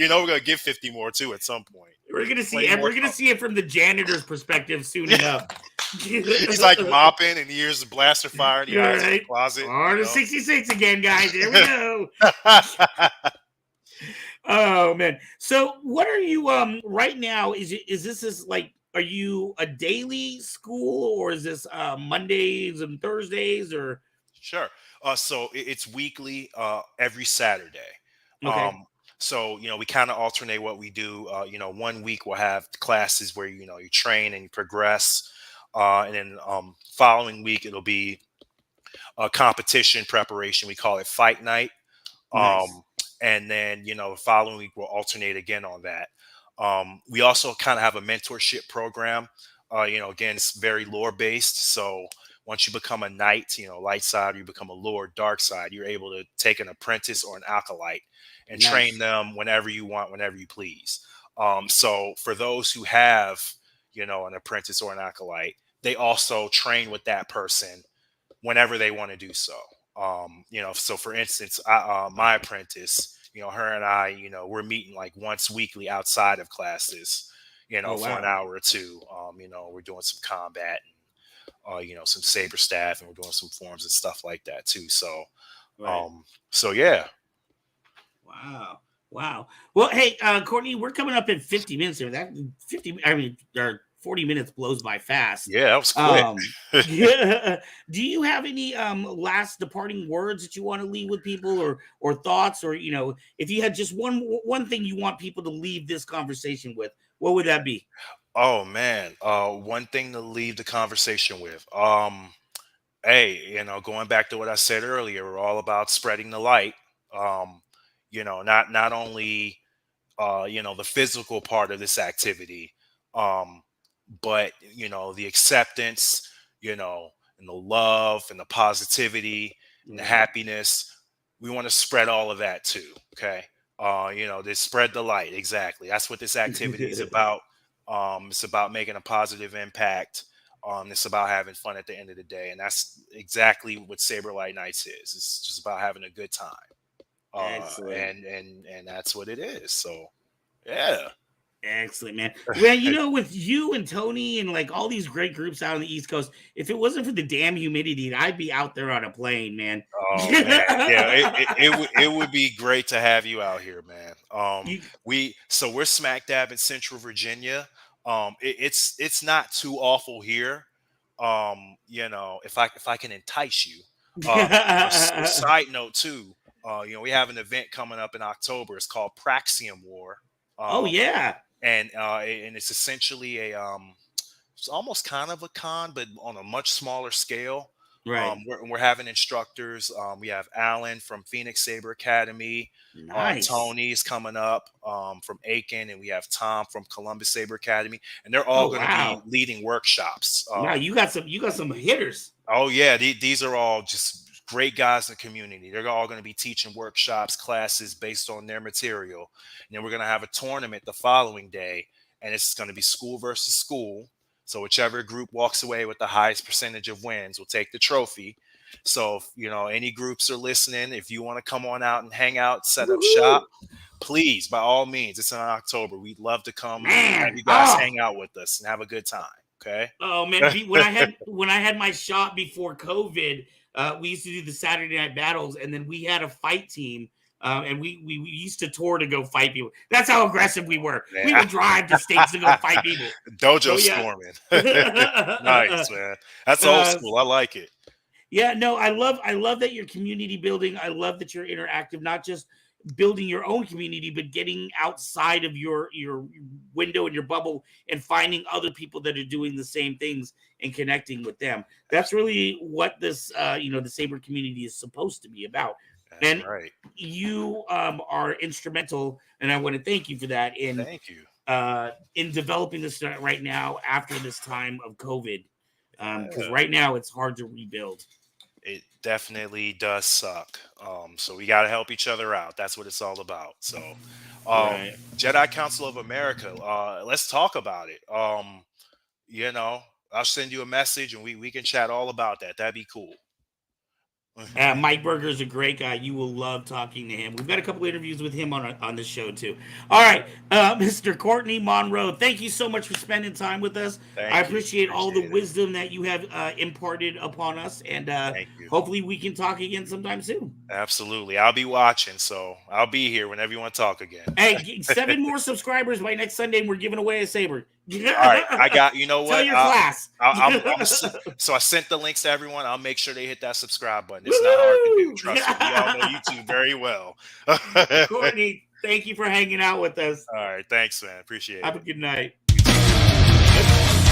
gonna get 50 more too at some point. We're gonna see, and we're gonna see it from the janitor's perspective soon enough. He's like mopping, and he hears the blaster fire in the closet. Order 66 again, guys. Here we go. Oh man. So what are you right now? Is this like, are you a daily school, or is this Mondays and Thursdays, or? Sure. So it's weekly, every Saturday. Okay. So we kind of alternate what we do. 1 week we'll have classes where you train and you progress, and then following week it'll be a competition preparation. We call it fight night. Nice. And then the following week we'll alternate again on that. We also kind of have a mentorship program. Again, it's very lore based. So once you become a knight, light side, or you become a lord, dark side, you're able to take an apprentice or an acolyte and train them whenever you want, whenever you please. So for those who have, an apprentice or an acolyte, they also train with that person whenever they want to do so. So for instance, my apprentice, her and I, we're meeting like once weekly outside of classes, for an hour or two. We're doing some combat and, some saber staff, and we're doing some forms and stuff like that too. So, so yeah. Wow. Well, hey, Courtney, we're coming up in 50 minutes here. That 40 minutes blows by fast. Yeah, that was quick. Do you have any last departing words that you want to leave with people, or thoughts, or if you had just one thing you want people to leave this conversation with, what would that be? Oh man, one thing to leave the conversation with. Hey, going back to what I said earlier, we're all about spreading the light. Um, not only the physical part of this activity, um, but the acceptance, and the love and the positivity and the Right. happiness. We want to spread all of that too. Okay. They spread the light. Exactly. That's what this activity is about. It's about making a positive impact. It's about having fun at the end of the day. And that's exactly what Saber Light Nights is. It's just about having a good time. Excellent. And that's what it is. So yeah. Excellent, man. Well, with you and Tony and like all these great groups out on the East Coast, if it wasn't for the damn humidity, I'd be out there on a plane, man. Oh man, yeah, it would be great to have you out here, man. You, We're smack dab in Central Virginia. It's not too awful here. If I can entice you. A side note too. We have an event coming up in October. It's called Praxium War. oh Um, yeah, and it's essentially it's almost kind of a con, but on a much smaller scale. right. We're having instructors. We have Alan from Phoenix Saber Academy. Nice. Tony's coming up from Aiken, and we have Tom from Columbus Saber Academy, and they're all Oh going to be wow. leading workshops. Wow, you got some hitters. Oh yeah, these are all just great guys in the community. They're all going to be teaching workshops, classes based on their material, and then we're going to have a tournament the following day, and it's going to be school versus school. So whichever group walks away with the highest percentage of wins will take the trophy. So if, any groups are listening, if you want to come on out and hang out, set up shop, Woohoo! please, by all means. It's in October. We'd love to come have Man. you guys Oh, hang out with us and have a good time. Okay. oh man. When I had my shop before COVID, we used to do the Saturday night battles, and then we had a fight team. And we used to tour to go fight people. That's how aggressive we were. We Yeah. would drive to states to go fight people. So Dojo yeah. storming. Nice, man. That's old uh, school. I like it. Yeah, no, I love that you're community building. I love that you're interactive, not just building your own community, but getting outside of your window and your bubble and finding other people that are doing the same things and connecting with them. That's really what this the Saber community is supposed to be about. That's And right. you are instrumental, and I want to thank you for that Thank you. in developing this right now after this time of COVID. Because Yeah. right now it's hard to rebuild. It definitely does suck. So we got to help each other out. That's what it's all about. So, Right. Jedi Council of America, let's talk about it. You know, I'll send you a message and we can chat all about that. That'd be cool. Mike Berger is a great guy. You will love talking to him. We've got a couple interviews with him on the show too. All right, Mr. Courtney Monroe, thank you so much for spending time with us. I Thank you. appreciate all the Appreciate it. wisdom that you have imparted upon us, and Thank you. hopefully we can talk again sometime soon. Absolutely. I'll be watching. So I'll be here whenever you want to talk again. Hey, 7 more subscribers by next Sunday, and we're giving away a Saber. All right. I got, you know Tell what? your class. So I sent the links to everyone. I'll make sure they hit that subscribe button. It's not hard to do. Woo-hoo! Trust me. We all know YouTube very well. Courtney, thank you for hanging out with us. All right. Thanks, man. Appreciate Have a it. good night. You too.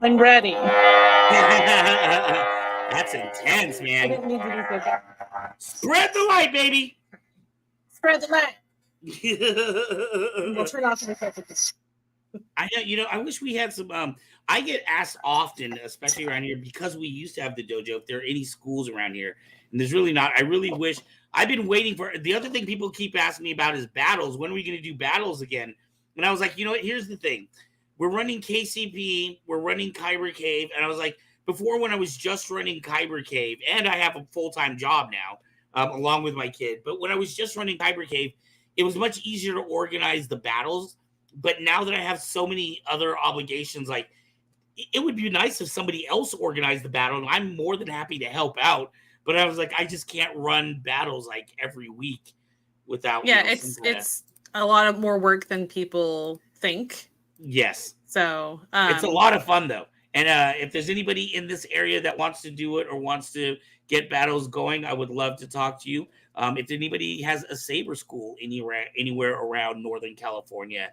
I'm ready. That's intense, I man. didn't need to do so. Spread the light, baby. Spread the light. We'll turn off the focus. I wish we had some. I get asked often, especially around here, because we used to have the dojo. If there are any schools around here, and there's really not. I really wish. I've been waiting for the other thing people keep asking me about is battles. When are we going to do battles again? And I was like, you know what? Here's the thing. We're running KCP. We're running Kyber Cave, and I was like, before when I was just running Kyber Cave, and I have a full-time job now, along with my kid. But when I was just running Kyber Cave, it was much easier to organize the battles. But now that I have so many other obligations, like it would be nice if somebody else organized the battle, and I'm more than happy to help out. But I was like, I just can't run battles like every week without. Yeah, it's a lot of more work than people think. Yes. So it's a lot of fun though. And if there's anybody in this area that wants to do it or wants to get battles going, I would love to talk to you. If anybody has a Saber school anywhere around Northern California,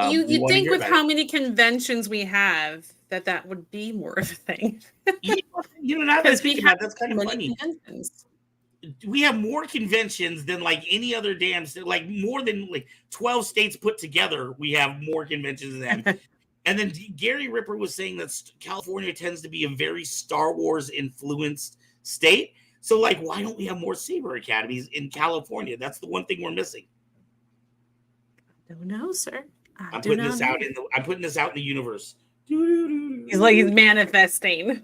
you think with how many conventions we have that would be more of a thing. Now that I think about it, that's kind of funny. We have more conventions than like any other damn state, like more than like 12 states put together. We have more conventions than them. And then Gary Ripper was saying that California tends to be a very Star Wars influenced state. So like, why don't we have more Saber academies in California? That's the one thing we're missing. I don't know, sir. I'm putting this out in the universe. He's manifesting.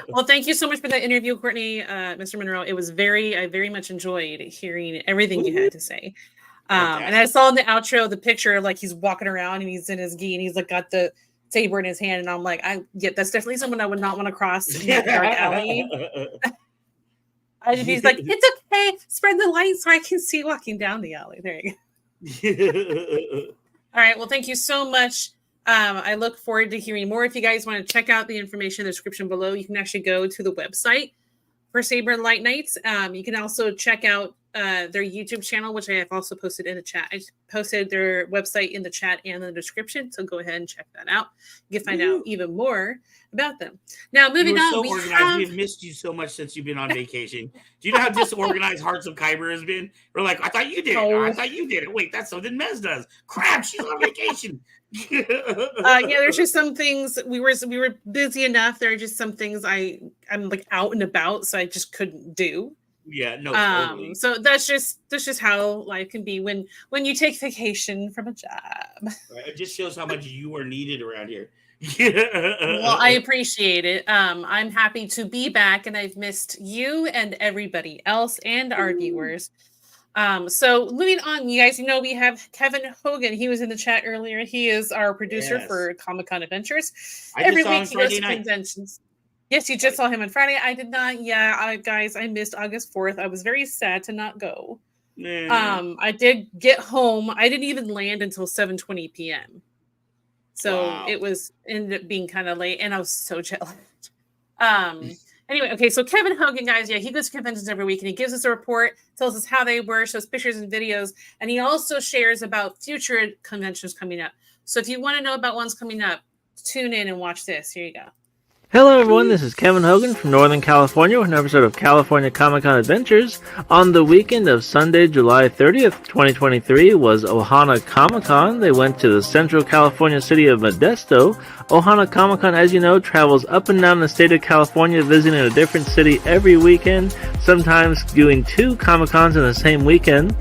Well, thank you so much for that interview, Courtney, Mr. Monroe. It was I very much enjoyed hearing everything you had to say. And I saw in the outro the picture of like he's walking around and he's in his gi and he's like got the saber in his hand, and I'm like, that's definitely someone I would not want to cross in that dark alley. He's like, it's okay, spread the light so I can see walking down the alley. There you go. All right, well, thank you so much. I look forward to hearing more. If you guys want to check out the information in the description below, you can actually go to the website for Saber and Light Nights. You can also check out their YouTube channel, which I have also posted in the chat. I posted their website in the chat and in the description, so go ahead and check that out. You can find out even more about them. Now, moving on, we have missed you so much since you've been on vacation. Do you know how disorganized Hearts of Kyber has been? We're like, I thought you did it. I thought you did it. Wait, that's something Mez does. Crap, she's on vacation. There's just some things we were busy enough. There are just some things I'm like out and about, so I just couldn't do. Yeah, no. Totally. So that's just how life can be when you take vacation from a job. It just shows how much you are needed around here. Well, I appreciate it. I'm happy to be back, and I've missed you and everybody else and our viewers. So moving on, you guys know we have Kevin Hogan. He was in the chat earlier. He is our producer for Comic-Con Adventures. Every week he goes to conventions. Yes, you just saw him on Friday. I did not. Yeah, guys, I missed August 4th. I was very sad to not go. I did get home. I didn't even land until 7:20 p.m. So it ended up being kind of late, and I was so jealous. Anyway, okay, so Kevin Hogan, guys, he goes to conventions every week, and he gives us a report, tells us how they were, shows pictures and videos, and he also shares about future conventions coming up. So if you want to know about ones coming up, tune in and watch this. Here you go. Hello everyone, this is Kevin Hogan from Northern California with an episode of California Comic-Con Adventures. On the weekend of Sunday, July 30th, 2023 was Ohana Comic-Con. They went to the Central California city of Modesto. Ohana Comic-Con, as you know, travels up and down the state of California, visiting a different city every weekend, sometimes doing 2 Comic-Cons in the same weekend.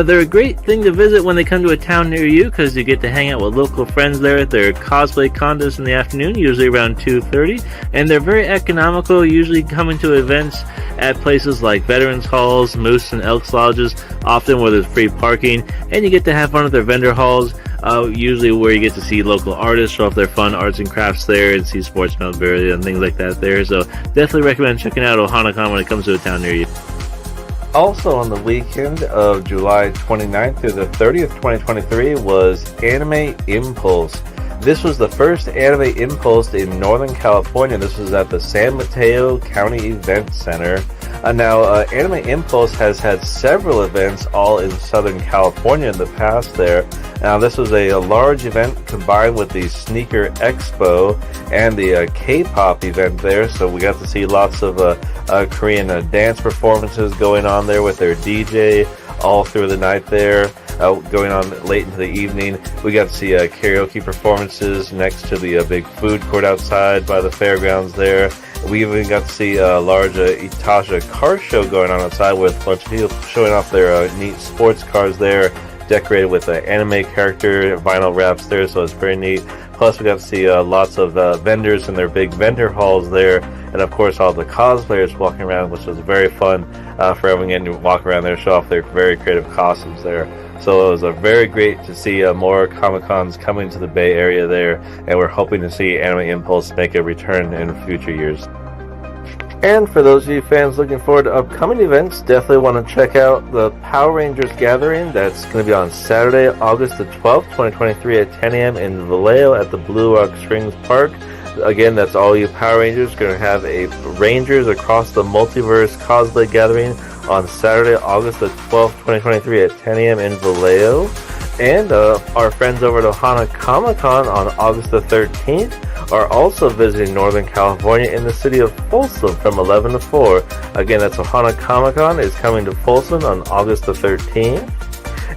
They're a great thing to visit when they come to a town near you, because you get to hang out with local friends there at their cosplay contests in the afternoon, usually around 2:30. And they're very economical, usually coming to events at places like Veterans Halls, Moose and Elks Lodges, often where there's free parking, and you get to have fun at their vendor halls, usually where you get to see local artists show off their fun arts and crafts there, and see sports memorabilia and things like that there. So definitely recommend checking out OhanaCon when it comes to a town near you. Also on the weekend of July 29th through the 30th, 2023 was Anime Impulse. This was the first Anime Impulse in Northern California. This was at the San Mateo County Event Center. Anime Impulse has had several events all in Southern California in the past there. Now, this was a large event combined with the Sneaker Expo and the K-pop event there. So we got to see lots of Korean dance performances going on there with their DJ all through the night there. Going on late into the evening. We got to see karaoke performances next to the big food court outside by the fairgrounds there. We even got to see a large Itasha car show going on outside with a bunch of people showing off their neat sports cars there, decorated with anime character vinyl wraps there, so it's very neat. Plus, we got to see lots of vendors in their big vendor halls there, and of course all the cosplayers walking around, which was very fun for everyone getting to walk around there, show off their very creative costumes there. So it was a very great to see more Comic-Cons coming to the Bay Area there, and we're hoping to see Anime Impulse make a return in future years. And for those of you fans looking forward to upcoming events, definitely want to check out the Power Rangers Gathering. That's going to be on Saturday, August the 12th, 2023 at 10 a.m. in Vallejo at the Blue Rock Springs Park. Again, that's all you Power Rangers. Going to have a Rangers Across the Multiverse cosplay gathering on Saturday, August the 12th, 2023 at 10 a.m. in Vallejo. And our friends over at Ohana Comic-Con on August the 13th are also visiting Northern California in the city of Folsom from 11 to 4. Again, that's Ohana Comic-Con is coming to Folsom on August the 13th.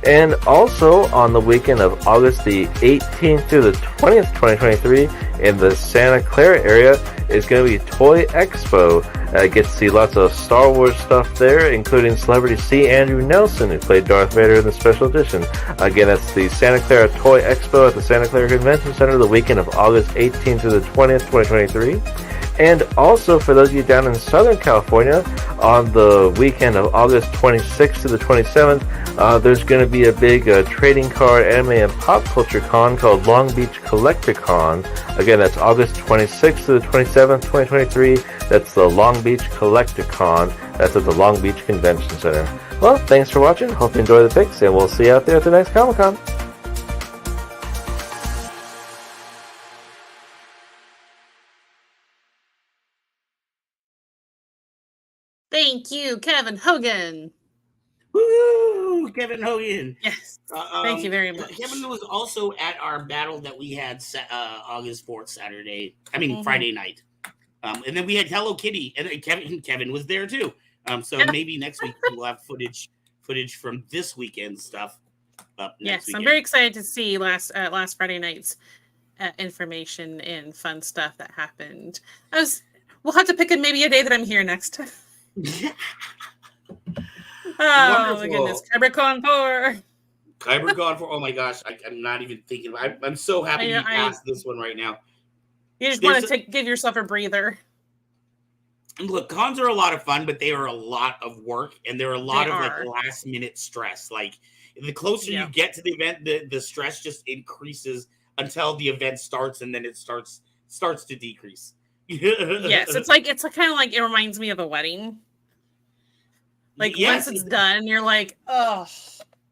And also on the weekend of August the 18th through the 20th, 2023, in the Santa Clara area is going to be Toy Expo. Get to see lots of Star Wars stuff there, including celebrity C. Andrew Nelson, who played Darth Vader in the special edition. Again, that's the Santa Clara Toy Expo at the Santa Clara Convention Center the weekend of August 18th through the 20th, 2023. And also, for those of you down in Southern California, on the weekend of August 26th to the 27th, there's going to be a big trading card, anime, and pop culture con called Long Beach Collector Con. Again, that's August 26th to the 27th, 2023. That's the Long Beach Collector Con. That's at the Long Beach Convention Center. Well, thanks for watching. Hope you enjoy the picks, and we'll see you out there at the next Comic-Con. Thank you, Kevin Hogan. Woo, Kevin Hogan. Yes. Thank you very much. Kevin was also at our battle that we had August 4th, Friday night. And then we had Hello Kitty, and Kevin was there too. So maybe next week we'll have footage from this weekend stuff up next weekend. I'm very excited to see last Friday night's information and fun stuff that happened. We'll have to pick maybe a day that I'm here next. Oh my goodness, KyberCon 4. KyberCon 4. Oh my gosh, I'm not even thinking. I'm so happy you passed this one right now. You just want to give yourself a breather. Look, cons are a lot of fun, but they are a lot of work, and they're a lot of like last minute stress. Like the closer you get to the event, the stress just increases until the event starts, and then it starts to decrease. Yes, it's kind of like it reminds me of a wedding. Like once it's done, you're like, oh.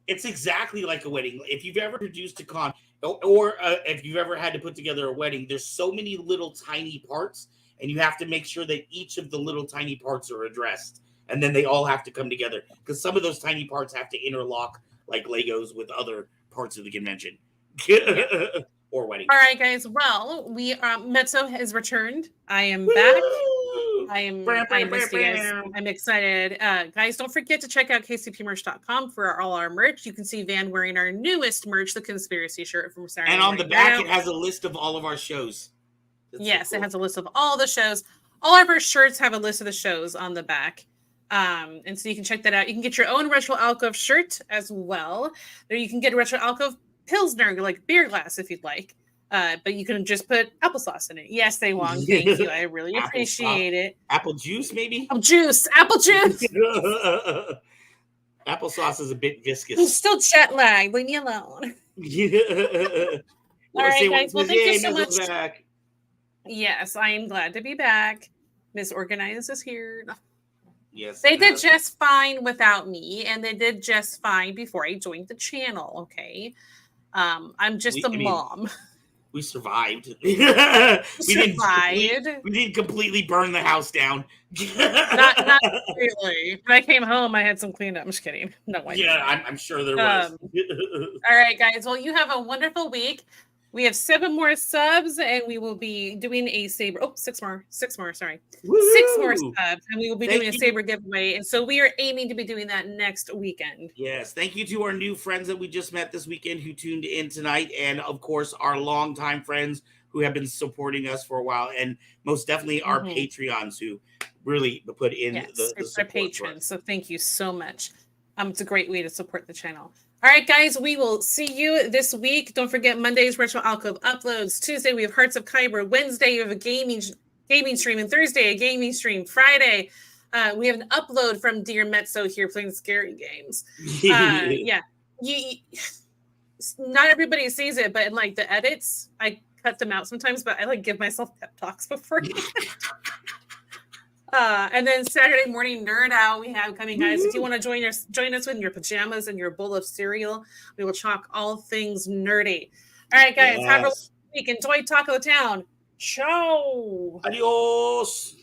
It's exactly like a wedding. If you've ever produced a con, or if you've ever had to put together a wedding, there's so many little tiny parts, and you have to make sure that each of the little tiny parts are addressed, and then they all have to come together because some of those tiny parts have to interlock like Legos with other parts of the convention or wedding. All right, guys. Well, Mezzo has returned. I am back. I missed you guys. I'm excited. Guys, don't forget to check out kcpmerch.com for all our merch. You can see Van wearing our newest merch, the Conspiracy shirt from Saturday. And on the back, it has a list of all of our shows. Yes, so cool. It has a list of all the shows. All of our shirts have a list of the shows on the back. And so you can check that out. You can get your own Retro Alcove shirt as well. There you can get a Retro Alcove Pilsner, like beer glass, if you'd like. But you can just put applesauce in it. Yes, they won. Thank you. I really appreciate it. Apple juice, maybe? Apple juice. Applesauce is a bit viscous. I'm still jet lagged. Leave me alone. All right, guys. Well, thank you so much. Back. Yes, I am glad to be back. Miss Organized is here. Yes. They did just fine without me, and they did just fine before I joined the channel, okay? I'm just a mom. We survived. We didn't completely burn the house down. not really. When I came home, I had some cleanup. I'm just kidding. No way. Yeah, I'm sure there was. All right, guys. Well, you have a wonderful week. We have 7 more subs, and we will be doing a Saber. Oh, 6 more. Sorry. Woo! 6 more subs, and we will be doing a Saber giveaway. And so we are aiming to be doing that next weekend. Yes. Thank you to our new friends that we just met this weekend who tuned in tonight. And, of course, our longtime friends who have been supporting us for a while. And most definitely our Patreons who really put in the support. Our patrons. So thank you so much. It's a great way to support the channel. All right, guys, we will see you this week. Don't forget Monday's Retro Alcove uploads. Tuesday, we have Hearts of Kyber. Wednesday, we have a gaming stream. And Thursday, a gaming stream. Friday, we have an upload from Dear Mezzo here playing scary games. not everybody sees it, but in like the edits, I cut them out sometimes, but I like give myself pep talks before. And then Saturday morning nerd out we have coming, guys. If you want to join us in your pajamas and your bowl of cereal, we will talk all things nerdy. All right, guys, have a week. Enjoy Talk of the Town. Ciao. Adios.